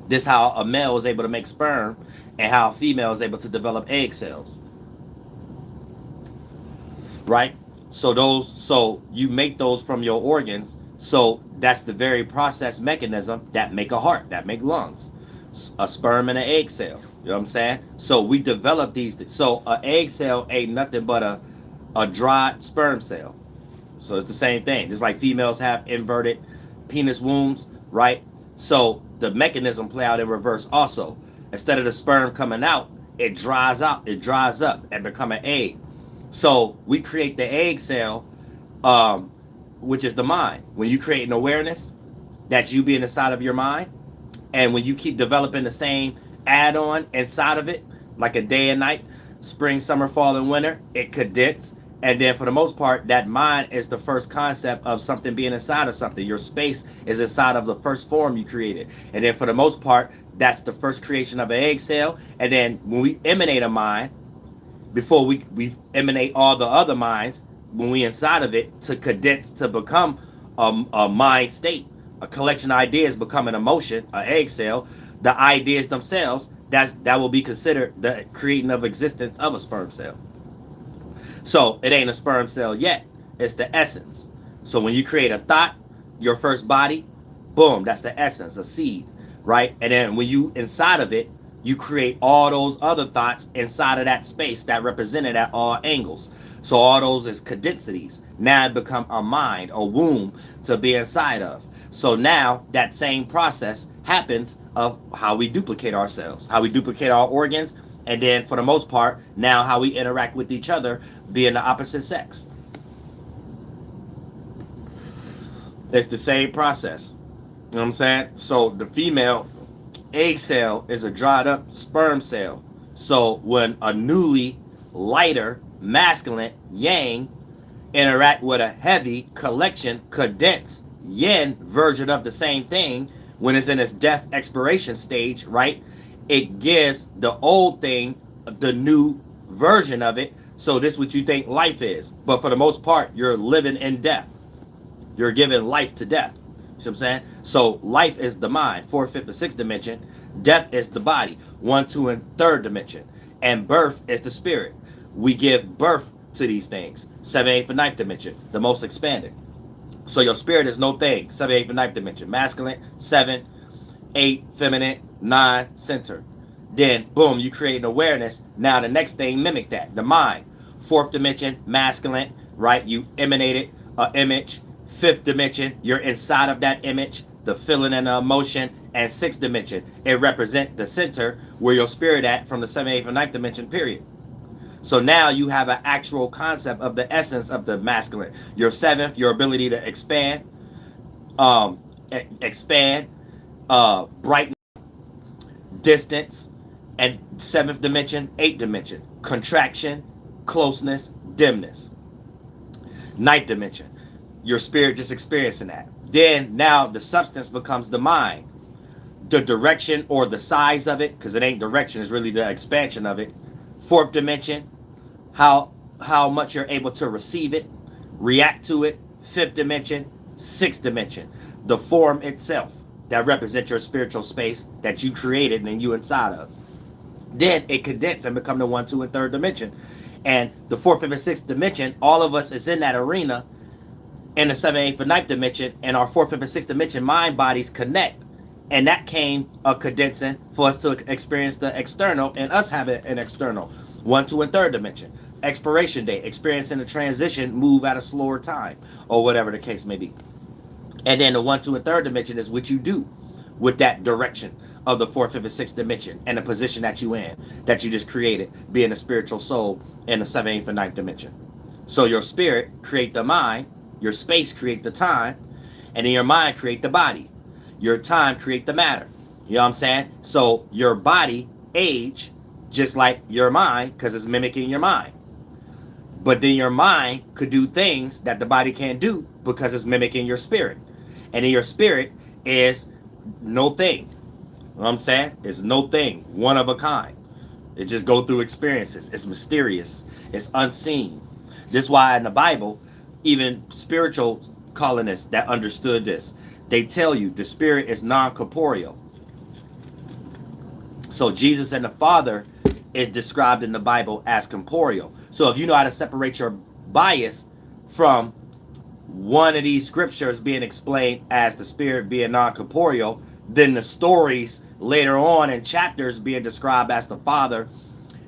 This is how a male is able to make sperm, and how a female is able to develop egg cells. Right? So you make those from your organs. So that's the very process mechanism that make a heart, that make lungs, a sperm and an egg cell. You know what I'm saying? So we develop these. So an egg cell ain't nothing but a dried sperm cell. So it's the same thing. Just like females have inverted penis wombs, right? So the mechanism play out in reverse also. Instead of the sperm coming out, it dries up and become an egg. So we create the egg cell, which is the mind. When you create an awareness, that's you being inside of your mind. And when you keep developing the same add-on inside of it, like a day and night, spring, summer, fall, and winter, it condenses. And then for the most part, that mind is the first concept of something being inside of something. Your space is inside of the first form you created. And then for the most part, that's the first creation of an egg cell. And then when we emanate a mind, before we emanate all the other minds, when we inside of it, to condense to become a mind state, a collection of ideas become an emotion, an egg cell. The ideas themselves, that will be considered the creating of existence of a sperm cell. So it ain't a sperm cell yet. It's the essence. So when you create a thought, your first body, boom, that's the essence, a seed, right? And then when you inside of it, you create all those other thoughts inside of that space that represented at all angles. So all those is cadensities. Now it become a mind, a womb to be inside of. So now that same process happens of how we duplicate ourselves, how we duplicate our organs, and then for the most part, now how we interact with each other, being the opposite sex. It's the same process. You know what I'm saying? So the female egg cell is a dried up sperm cell. So when a newly lighter masculine yang interact with a heavy collection condensed yin version of the same thing, when it's in its death expiration stage, right? It gives the old thing the new version of it. So this is what you think life is. But for the most part, you're living in death. You're giving life to death. You see what I'm saying? So life is the mind, 4th, 5th, and 6th dimension. Death is the body, 1, 2, and 3rd dimension. And birth is the spirit. We give birth to these things, 7th, 8th, and 9th dimension, the most expanded. So your spirit is no thing, 7th, 8th, and 9th dimension. Masculine, 7, 8, feminine, 9, center. Then, boom, you create an awareness. Now the next thing mimic that, the mind. 4th dimension, masculine, right? You emanated an image. 5th dimension, you're inside of that image, the feeling and the emotion. And 6th dimension, it represents the center where your spirit at from the 7th, 8th, and 9th dimension, period. So now you have an actual concept of the essence of the masculine. Your 7th, your ability to expand, brightness, distance, and 7th dimension, 8th dimension, contraction, closeness, dimness. 9th dimension, your spirit just experiencing that. Then now the substance becomes the mind. The direction or the size of it, because it ain't direction, it's really the expansion of it. 4th dimension, how much you're able to receive it, react to it. 5th dimension, 6th dimension, the form itself that represents your spiritual space that you created and you inside of. Then it condenses and become the 1, 2, and 3rd dimension. And the 4th, 5th, and 6th dimension, all of us is in that arena in the 7th, 8th, and 9th dimension, and our 4th, 5th, and 6th dimension mind bodies connect. And that came a condensing for us to experience the external and us having an external 1, 2, and 3rd dimension. Expiration date, experiencing the transition, move at a slower time, or whatever the case may be. And then the 1, 2, and 3rd dimension is what you do with that direction of the 4th, 5th, and 6th dimension and the position that you in, that you just created, being a spiritual soul in the 7th, 8th, and 9th dimension. So your spirit create the mind, your space create the time, and then your mind create the body. Your time create the matter. You know what I'm saying? So your body age just like your mind, because it's mimicking your mind. But then your mind could do things that the body can't do because it's mimicking your spirit. And then your spirit is no thing. You know what I'm saying? It's no thing, one of a kind. It just go through experiences. It's mysterious. It's unseen. This is why in the Bible, even spiritual colonists that understood this, they tell you the spirit is non-corporeal. So Jesus and the Father is described in the Bible as corporeal. So if you know how to separate your bias from one of these scriptures being explained as the spirit being non-corporeal, then the stories later on in chapters being described as the Father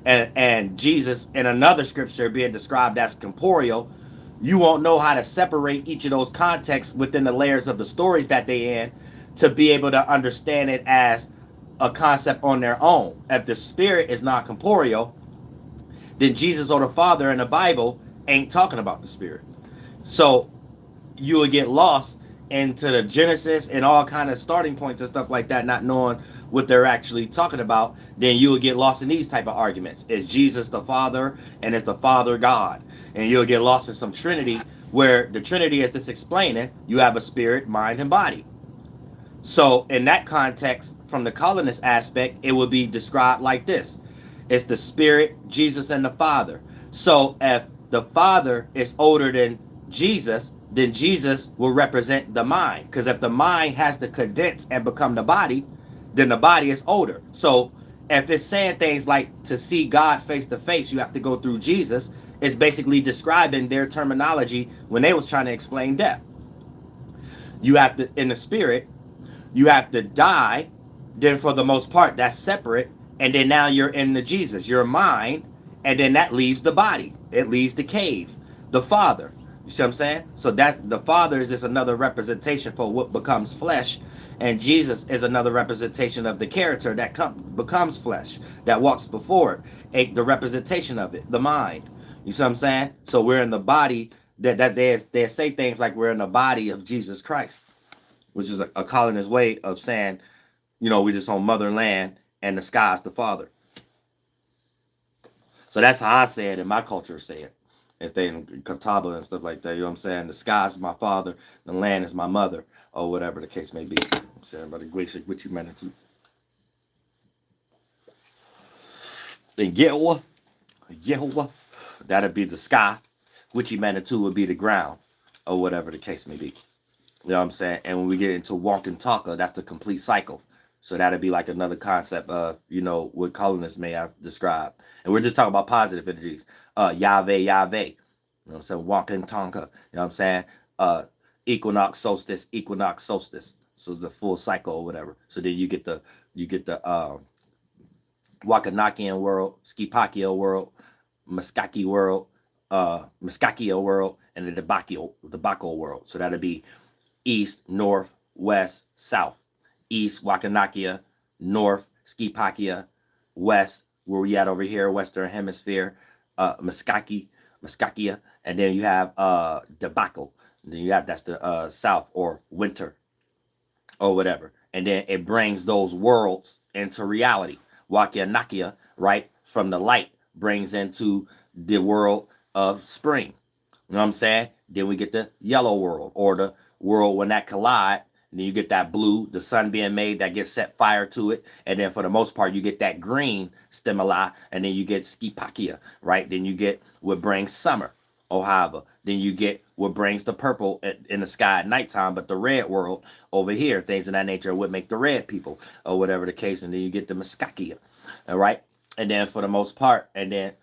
and Jesus in another scripture being described as corporeal, you won't know how to separate each of those contexts within the layers of the stories that they in to be able to understand it as a concept on their own. If the spirit is not corporeal, then Jesus or the Father in the Bible ain't talking about the spirit. So you will get lost into the Genesis and all kind of starting points and stuff like that, not knowing what they're actually talking about. Then you will get lost in these type of arguments. Is Jesus the Father and is the Father God? And you'll get lost in some Trinity where the Trinity is just explaining you have a spirit, mind, and body. So in that context, from the colonist aspect, it would be described like this. It's the Spirit, Jesus, and the Father. So if the Father is older than Jesus, then Jesus will represent the mind. Because if the mind has to condense and become the body, then the body is older. So if it's saying things like to see God face to face, you have to go through Jesus, it's basically describing their terminology when they was trying to explain death. You have to, in the spirit, you have to die. Then for the most part, that's separate. And then now you're in the Jesus, your mind. And then that leaves the body. It leaves the cave, the Father. You see what I'm saying? So that the Father is just another representation for what becomes flesh. And Jesus is another representation of the character that becomes flesh, that walks before it, the representation of it, the mind. You see what I'm saying? So we're in the body, that they say things like we're in the body of Jesus Christ, which is a colonist way of saying, we just on motherland and the sky's the Father. So that's how I say it in my culture say it. If they in Catawba and stuff like that, you know what I'm saying? The sky's my father, the land is my mother, or whatever the case may be. I'm saying, everybody, gracious with humanity. Then Yehovah, that'd be the sky, which humanity would be the ground, or whatever the case may be. You know what I'm saying? And when we get into walking talker, that's the complete cycle. So that'd be like another concept of, what colonists may have described. And we're just talking about positive energies. Yahweh, Yahweh. You know what I'm saying? Walking Tonka. You know what I'm saying? Equinox, solstice, equinox, solstice. So the full cycle or whatever. So then you get the Wakanakian world, Skipakia world, Muskaki world, Muskakia world, and the Debako world. So that'd be east, north, west, south. East, Wakanakia, north, Skipakia, west, where we at over here, Western Hemisphere, Muskakia, and then you have Debako. Then you have, that's the south or winter or whatever. And then it brings those worlds into reality. Wakanakia, right, from the light brings into the world of spring. You know what I'm saying? Then we get the yellow world, or the world when that collide. And then you get that blue, the sun being made, that gets set fire to it. And then for the most part, you get that green stimuli. And then you get Skipakia, right? Then you get what brings summer, Ohava. Then you get what brings the purple in the sky at nighttime, but the red world over here, things of that nature would make the red people, or whatever the case. And then you get the Muskakia, all right? And then for the most part, and then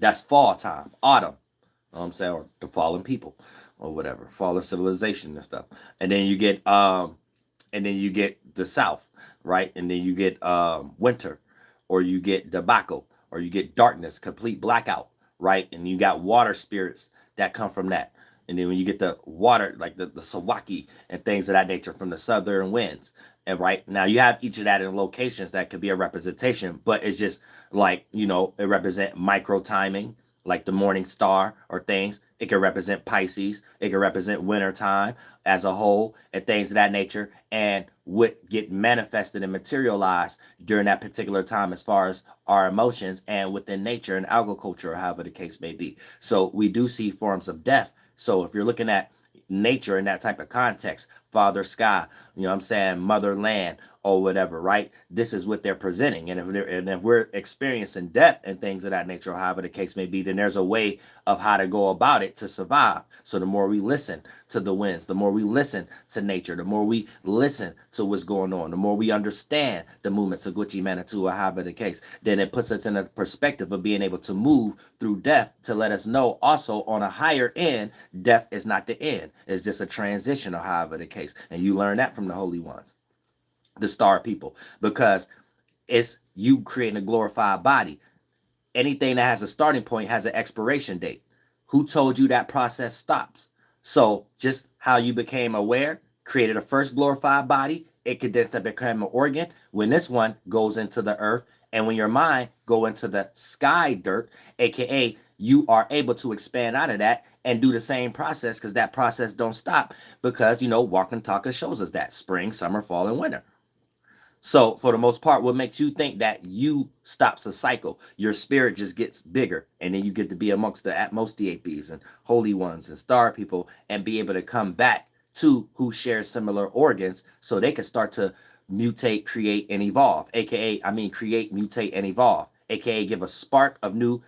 that's fall time, autumn. You know what I'm saying? Or the fallen people or whatever, fallen civilization and stuff. And then you get the south, right? And then you get winter, or you get debacle, or you get darkness, complete blackout, right? And you got water spirits that come from that. And then when you get the water, like the Sawaki and things of that nature from the southern winds. And right now you have each of that in locations that could be a representation, but it's just like, it represent micro timing, like the morning star or things. It can represent Pisces. It can represent winter time as a whole and things of that nature. And would get manifested and materialized during that particular time as far as our emotions and within nature and agriculture, or however the case may be. So we do see forms of death. So if you're looking at nature in that type of context, father sky, you know what I'm saying, mother land, or whatever, right? This is what they're presenting. And if we're experiencing death and things of that nature, or however the case may be, then there's a way of how to go about it to survive. So the more we listen to the winds, the more we listen to nature, the more we listen to what's going on, the more we understand the movements of Gucci Manitou, or however the case, then it puts us in a perspective of being able to move through death to let us know also on a higher end, death is not the end. It's just a transition, or however the case. And you learn that from the holy ones, the star people, because it's you creating a glorified body. Anything that has a starting point has an expiration date. Who told you that process stops? So just how you became aware, created a first glorified body, it condensed and became an organ. When this one goes into the earth, and when your mind go into the sky dirt, aka you are able to expand out of that and do the same process, because that process don't stop, because walking talker shows us that spring, summer, fall, and winter. So for the most part, what makes you think that you stops a cycle? Your spirit just gets bigger, and then you get to be amongst the most DAPs and holy ones and star people, and be able to come back to who share similar organs, so they can start to mutate, create, and evolve. AKA, I mean, create, mutate, and evolve. AKA, give a spark of new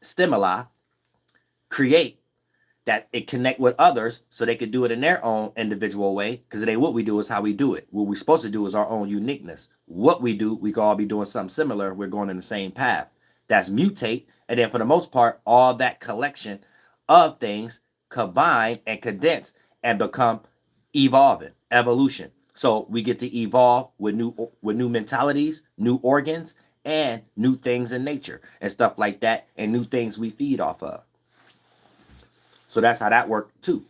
stimuli, create, that it connect with others so they could do it in their own individual way, because it ain't what we do, is how we do it. What we're supposed to do is our own uniqueness. What we do, we could all be doing something similar. We're going in the same path. That's mutate. And then for the most part, all that collection of things combine and condense and become evolving, evolution. So we get to evolve with new mentalities, new organs, and new things in nature and stuff like that, and new things we feed off of. So that's how that worked too.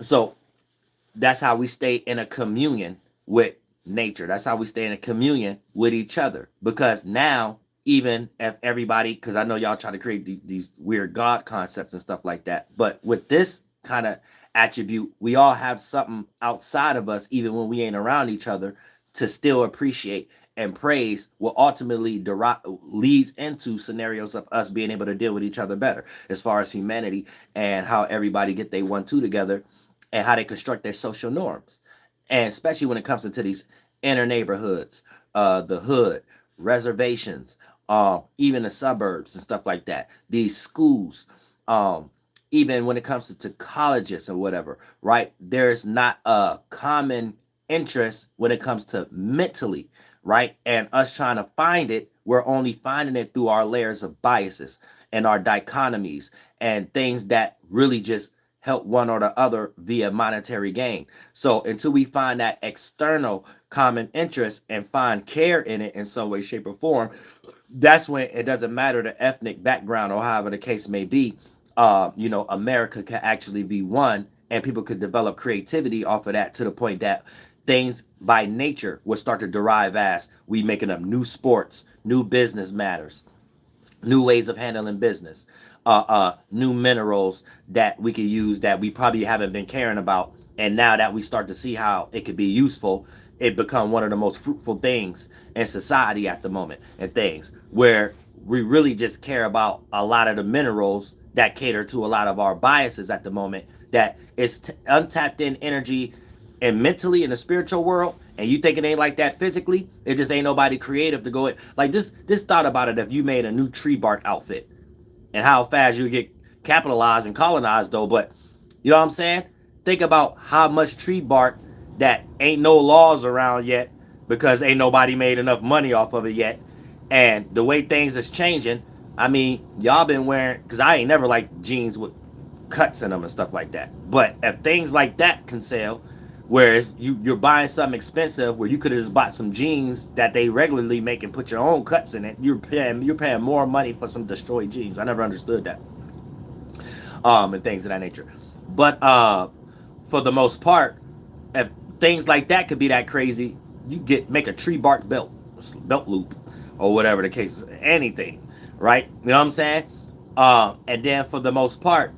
So that's how we stay in a communion with nature. That's how we stay in a communion with each other. Because now, even if everybody, because I know y'all try to create these weird God concepts and stuff like that, but with this kind of attribute, we all have something outside of us, even when we ain't around each other, to still appreciate and praise, will ultimately leads into scenarios of us being able to deal with each other better, as far as humanity and how everybody get their 1-2 together, and how they construct their social norms. And especially when it comes into these inner neighborhoods, the hood, reservations, even the suburbs and stuff like that, these schools, even when it comes to colleges or whatever, right? There's not a common interest when it comes to mentally, right? And us trying to find it, we're only finding it through our layers of biases and our dichotomies and things that really just help one or the other via monetary gain. So until we find that external common interest and find care in it in some way, shape, or form, that's when it doesn't matter the ethnic background or however the case may be. America can actually be one, and people could develop creativity off of that, to the point that things by nature will start to derive as we making up new sports, new business matters, new ways of handling business, new minerals that we could use that we probably haven't been caring about. And now that we start to see how it could be useful, it become one of the most fruitful things in society at the moment, and things where we really just care about a lot of the minerals that cater to a lot of our biases at the moment, that is untapped in energy and mentally in the spiritual world. And you think it ain't like that physically, it just ain't nobody creative to go like this thought about it. If you made a new tree bark outfit, and how fast you get capitalized and colonized though, but you know what I'm saying? Think about how much tree bark that ain't no laws around yet, because ain't nobody made enough money off of it yet. And the way things is changing, I mean, y'all been wearing, because I ain't never liked jeans with cuts in them and stuff like that. But if things like that can sell, whereas you're buying something expensive where you could have just bought some jeans that they regularly make and put your own cuts in it, you're paying more money for some destroyed jeans. I never understood that. And things of that nature. But for the most part, if things like that could be that crazy, you make a tree bark belt loop, or whatever the case is, anything, right? You know what I'm saying? And then for the most part,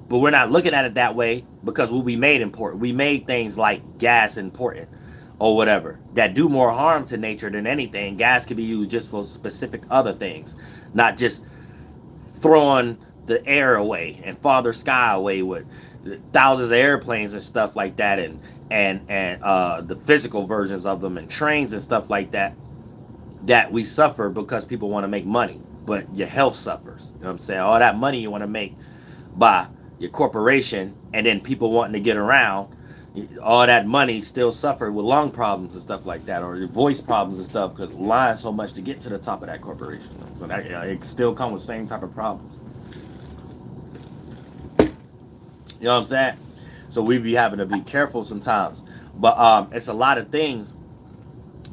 But we're not looking at it that way because what we made important. We made things like gas important or whatever that do more harm to nature than anything. Gas can be used just for specific other things, not just throwing the air away and farther sky away with thousands of airplanes and stuff like that, and the physical versions of them and trains and stuff like that, that we suffer because people want to make money, but your health suffers. You know what I'm saying? All that money you want to make by your corporation, and then people wanting to get around, all that money still suffer with lung problems and stuff like that, or your voice problems and stuff, because lying so much to get to the top of that corporation. So that it still comes with the same type of problems. You know what I'm saying? So we be having to be careful sometimes. But it's a lot of things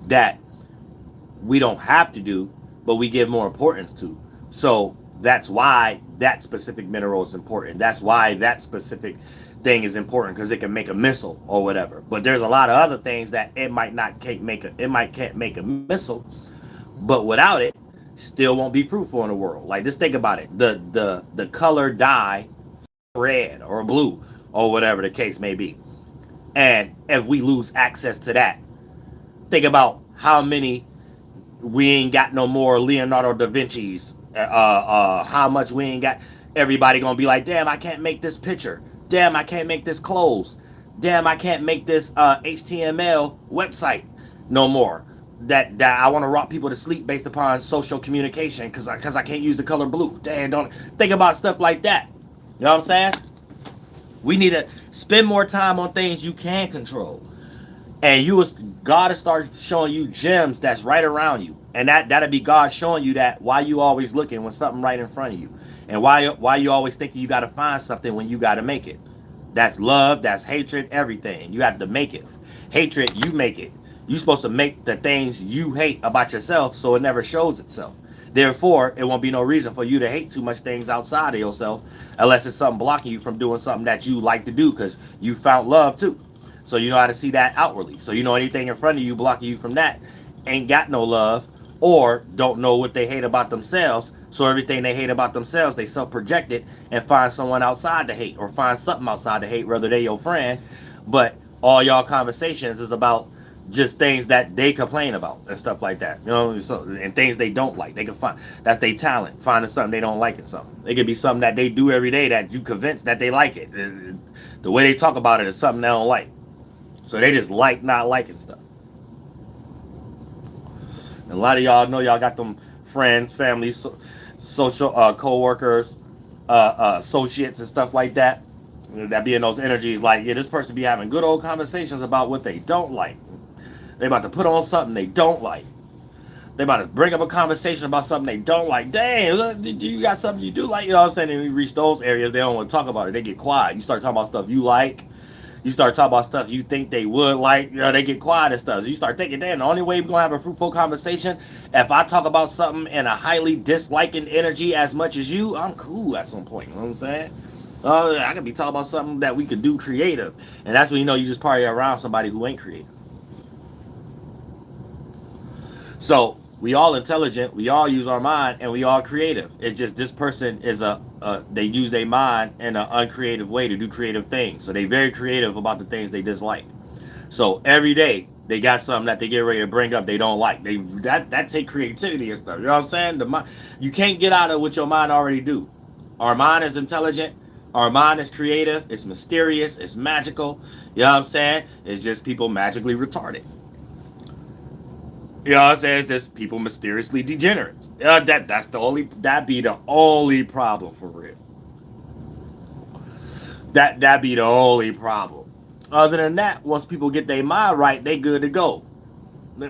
that we don't have to do, but we give more importance to. So that's why that specific mineral is important. That's why that specific thing is important, because it can make a missile or whatever. But there's a lot of other things that it might can't make a missile, but without it, still won't be fruitful in the world. Like, just think about it. The color dye, red or blue or whatever the case may be, and if we lose access to that, think about how many we ain't got no more Leonardo da Vinci's. How much we ain't got. Everybody gonna be like, damn, I can't make this picture. Damn, I can't make this clothes. Damn, I can't make this HTML website no more. That I want to rock people to sleep based upon social communication because I can't use the color blue. Damn, don't think about stuff like that. You know what I'm saying? We need to spend more time on things you can control. And God will start showing you gems that's right around you. And that'll be God showing you that why you always looking when something right in front of you. And why you always thinking you got to find something when you got to make it. That's love, that's hatred, everything. You have to make it. Hatred, you make it. You're supposed to make the things you hate about yourself so it never shows itself. Therefore, it won't be no reason for you to hate too much things outside of yourself unless it's something blocking you from doing something that you like to do because you found love too. So you know how to see that outwardly. So you know anything in front of you blocking you from that ain't got no love, or don't know what they hate about themselves. So everything they hate about themselves, they self-project it and find someone outside to hate, or find something outside to hate, whether they your friend. But all y'all conversations is about just things that they complain about and stuff like that, you know, and things they don't like. They can find, that's their talent, finding something they don't like in something. It could be something that they do every day that you convinced that they like it. The way they talk about it is something they don't like. So they just like not liking stuff. And a lot of y'all know y'all got them friends, family, social co-workers, associates and stuff like that. That be in those energies like, yeah, this person be having good old conversations about what they don't like. They about to put on something they don't like. They about to bring up a conversation about something they don't like. Dang, you got something you do like? You know what I'm saying? And we reach those areas, they don't want to talk about it. They get quiet. You start talking about stuff you like. You start talking about stuff you think they would like. You know, they get quiet and stuff. So you start thinking, damn, the only way we're going to have a fruitful conversation, if I talk about something in a highly disliking energy as much as you, I'm cool at some point. You know what I'm saying? I could be talking about something that we could do creative. And that's when you know you just probably around somebody who ain't creative. So we all intelligent, we all use our mind, and we all creative. It's just this person is they use their mind in an uncreative way to do creative things. So they very creative about the things they dislike. So every day they got something that they get ready to bring up they don't like. That take creativity and stuff. You know what I'm saying? You can't get out of what your mind already do. Our mind is intelligent. Our mind is creative. It's mysterious. It's magical. You know what I'm saying? It's just people magically retarded. You know what I'm saying? It's just people mysteriously degenerates. That'd be the only problem for real. That'd be the only problem. Other than that, once people get their mind right, they good to go.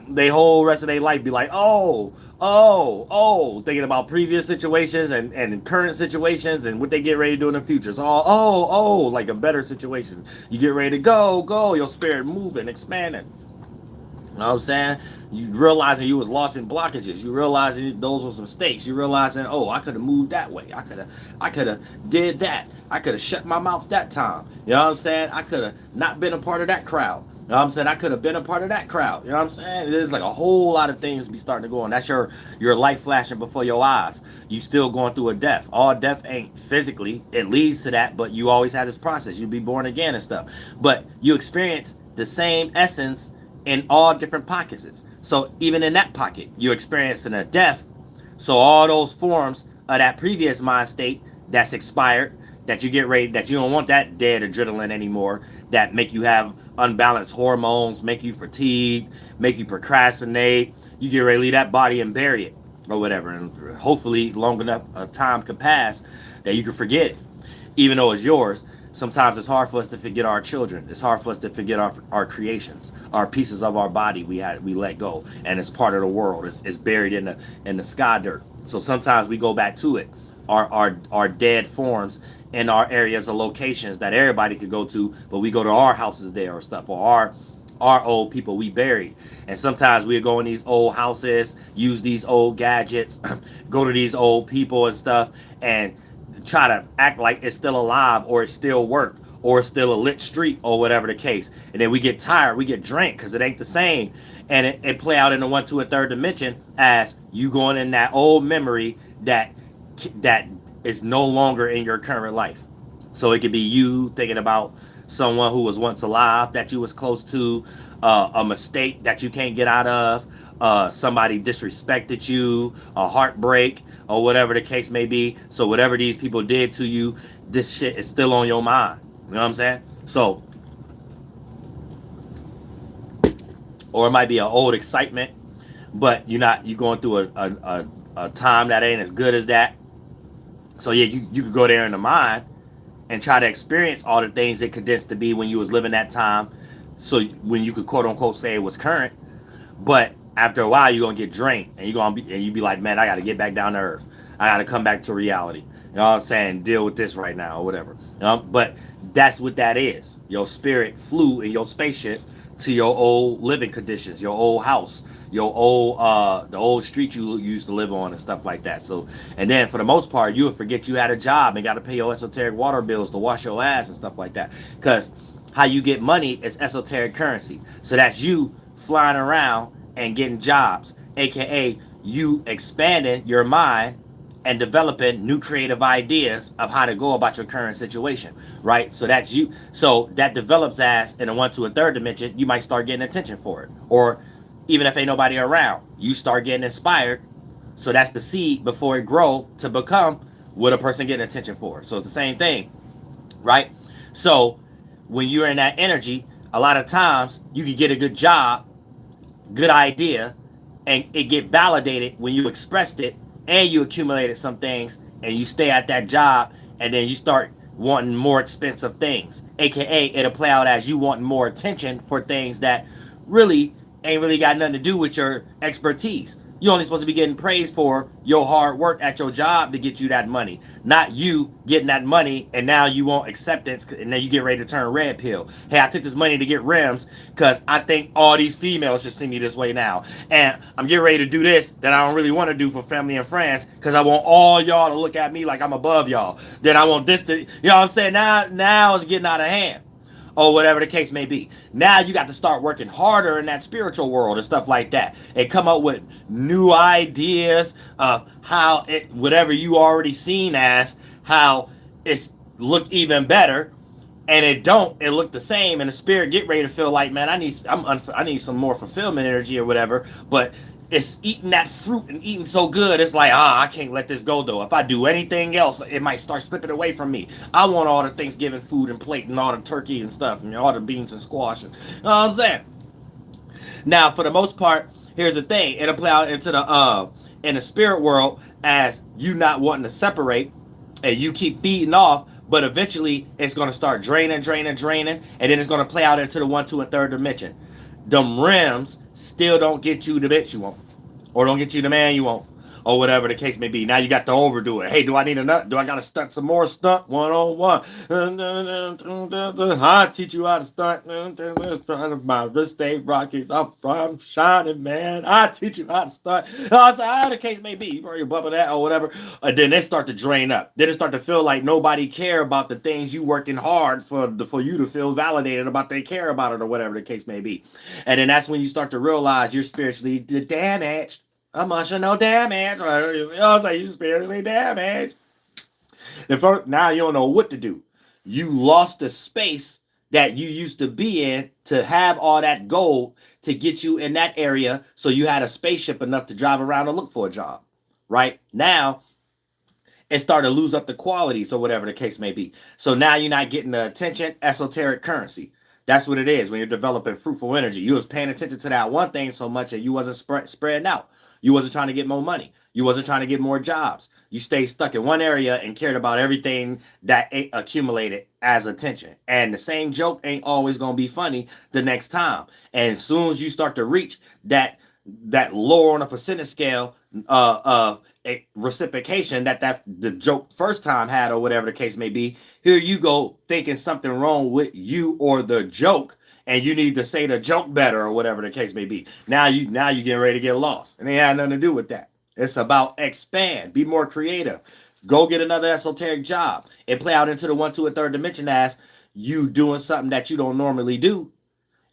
They whole rest of their life be like, thinking about previous situations and current situations and what they get ready to do in the future. It's all, like a better situation. You get ready to go, your spirit moving, expanding. You know what I'm saying? You realizing you was lost in blockages. You realizing those was mistakes. You realizing, I could have moved that way. I could have did that. I could have shut my mouth that time. You know what I'm saying? I could have not been a part of that crowd. You know what I'm saying? I could have been a part of that crowd. You know what I'm saying? There's like a whole lot of things be starting to go on. That's your life flashing before your eyes. You still going through a death. All death ain't physically. It leads to that, but you always have this process. You be born again and stuff. But you experience the same essence in all different pockets. So even in that pocket, you're experiencing a death. So all those forms of that previous mind state that's expired, that you get ready, that you don't want that dead adrenaline anymore, that make you have unbalanced hormones, make you fatigued, make you procrastinate. You get ready to leave that body and bury it or whatever. And hopefully long enough of time can pass that you can forget it. Even though it's yours, sometimes it's hard for us to forget our children. It's hard for us to forget our creations, our pieces of our body we let go. And it's part of the world. It's buried in the sky dirt. So sometimes we go back to it. Our dead forms in our areas or locations that everybody could go to, but we go to our houses there or stuff, or our old people we buried. And sometimes we go in these old houses, use these old gadgets, go to these old people and stuff, and try to act like it's still alive or it still worked or it's still a lit street or whatever the case. And then we get tired, we get drained because it ain't the same. And it play out in the 1, 2, and 3rd dimension as you going in that old memory that is no longer in your current life. So it could be you thinking about someone who was once alive that you was close to, a mistake that you can't get out of, somebody disrespected you, a heartbreak, or whatever the case may be. So whatever these people did to you, this shit is still on your mind. You know what I'm saying? So, or it might be an old excitement, but you're going through a time that ain't as good as that. So yeah, you could go there in the mind and try to experience all the things it condensed to be when you was living that time. So when you could quote unquote say it was current, but after a while you're gonna get drained and you be like, man, I gotta get back down to earth. I gotta come back to reality. You know what I'm saying? Deal with this right now or whatever. But that's what that is. Your spirit flew in your spaceship to your old living conditions, your old house, your old the old street you used to live on and stuff like that. So, and then for the most part, you would forget you had a job and got to pay your esoteric water bills to wash your ass and stuff like that. Because how you get money is esoteric currency. So that's you flying around and getting jobs, aka you expanding your mind and developing new creative ideas of how to go about your current situation, right? So that's you. So that develops as in a 1, 2, and 3rd dimension, you might start getting attention for it. Or even if ain't nobody around, you start getting inspired. So that's the seed before it grow to become what a person getting attention for. So it's the same thing, right? So when you're in that energy, a lot of times you can get a good job, good idea, and it get validated when you expressed it and you accumulated some things and you stay at that job and then you start wanting more expensive things, aka it'll play out as you wanting more attention for things that really ain't really got nothing to do with your expertise. You're only supposed to be getting praised for your hard work at your job to get you that money, not you getting that money and now you want acceptance and then you get ready to turn red pill. Hey, I took this money to get rims because I think all these females should see me this way now. And I'm getting ready to do this that I don't really want to do for family and friends because I want all y'all to look at me like I'm above y'all. Then I want this to, you know what I'm saying? Now it's getting out of hand. Or whatever the case may be. Now you got to start working harder in that spiritual world and stuff like that, and come up with new ideas of how it, whatever you already seen as, how it's look even better, and it looked the same, and the spirit get ready to feel like, man, I need some more fulfillment energy or whatever, but it's eating that fruit and eating so good, it's like, I can't let this go though. If I do anything else, it might start slipping away from me. I want all the Thanksgiving food and plate and all the turkey and stuff, and all the beans and squash. And, you know what I'm saying? Now, for the most part, here's the thing. It'll play out into in the spirit world as you not wanting to separate, and you keep feeding off, but eventually it's going to start draining, and then it's going to play out into the 1, 2, and 3rd dimension. Them rims still don't get you the bitch you want, or don't get you the man you want, or whatever the case may be. Now you got to overdo it. Hey, do I need a nut? Do I got to stunt some more stunt 101? I teach you how to stunt. My wrist stay rocky. I'm shining, man. I teach you how to stunt. However the case may be. You probably bubble that or whatever. Then they start to drain up. Then it start to feel like nobody care about the things you working hard for you to feel validated about. They care about it or whatever the case may be. And then that's when you start to realize you're spiritually damaged. Emotional damage. You know what I'm saying? You're spiritually damaged. Now you don't know what to do. You lost the space that you used to be in to have all that gold to get you in that area, so you had a spaceship enough to drive around and look for a job. Right? Now, it started to lose up the qualities or whatever the case may be. So now you're not getting the attention, esoteric currency. That's what it is when you're developing fruitful energy. You was paying attention to that one thing so much that you wasn't spreading out. You wasn't trying to get more money. You wasn't trying to get more jobs. You stayed stuck in one area and cared about everything that accumulated as attention. And the same joke ain't always going to be funny the next time. And as soon as you start to reach that lower on a percentage scale of a reciprocation that the joke first time had or whatever the case may be, here you go thinking something wrong with you or the joke, and you need to say the joke better or whatever the case may be. Now you getting ready to get lost, and it had nothing to do with that. It's about expand, be more creative, go get another esoteric job, and play out into the 1, 2, and 3rd dimension as you doing something that you don't normally do,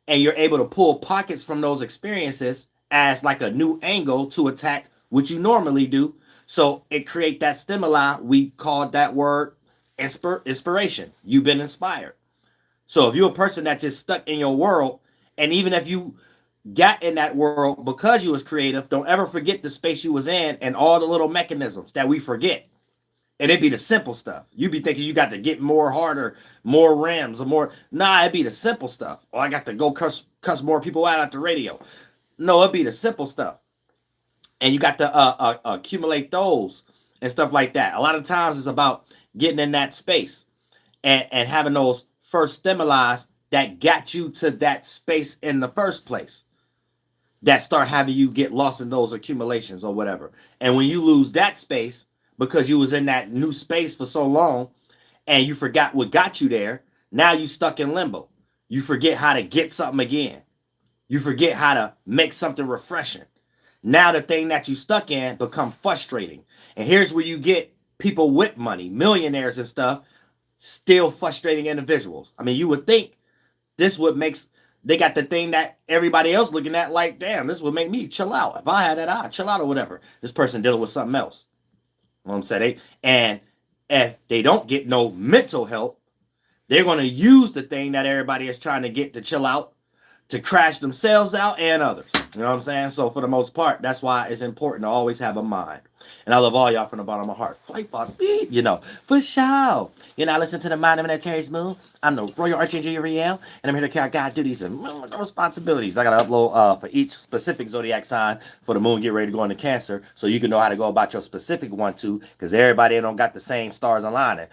and you're able to pull pockets from those experiences as like a new angle to attack what you normally do. So it create that stimuli. We called that word inspiration. You've been inspired. So if you're a person that just stuck in your world, and even if you got in that world because you was creative, don't ever forget the space you was in and all the little mechanisms that we forget. And it'd be the simple stuff. You'd be thinking you got to get more harder, more rims, or more. Nah, it'd be the simple stuff. Oh, I got to go cuss more people out at the radio. No, it'd be the simple stuff. And you got to accumulate those and stuff like that. A lot of times it's about getting in that space and having those first stimuli that got you to that space in the first place, that start having you get lost in those accumulations or whatever. And when you lose that space because you was in that new space for so long and you forgot what got you there, now you stuck in limbo. You forget how to get something again. You forget how to make something refreshing. Now the thing that you stuck in become frustrating. And here's where you get people with money, millionaires and stuff, still frustrating individuals. I mean, you would think this would makes they got the thing that everybody else looking at like, damn, this would make me chill out. If I had that, I'd chill out or whatever. This person dealing with something else. You know what I'm saying? And if they don't get no mental help, they're going to use the thing that everybody is trying to get to chill out to crash themselves out and others. You know what I'm saying? So for the most part, that's why it's important to always have a mind. And I love all y'all from the bottom of my heart. Flight bot beep, for sure. You're not listening to the Mind of Military's Moon. I'm the Royal Archangel Uriel, and I'm here to carry out God duties and responsibilities. I got to upload for each specific zodiac sign for the moon get ready to go into Cancer, so you can know how to go about your specific one too, because everybody don't got the same stars aligning.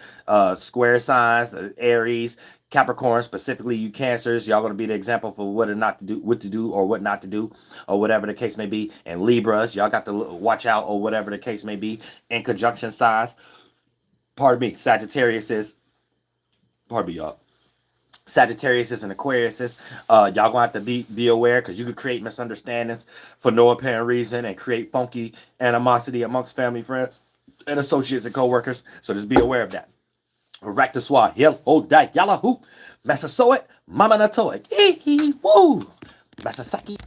Square signs, Aries, Capricorn, specifically you Cancers, y'all going to be the example for what to do or what not to do, or whatever the case may be. And Libras, y'all got to watch out or whatever the case may be. In conjunction signs, pardon me, Sagittarius is, pardon me, y'all. Sagittarius and Aquarius, y'all gonna have to be aware, because you could create misunderstandings for no apparent reason and create funky animosity amongst family, friends, and associates and co-workers. So just be aware of that. Raktaswa, Hill, Odak, Yalahoo, Massasoit, Mama Natoik, Woo, Masasaki,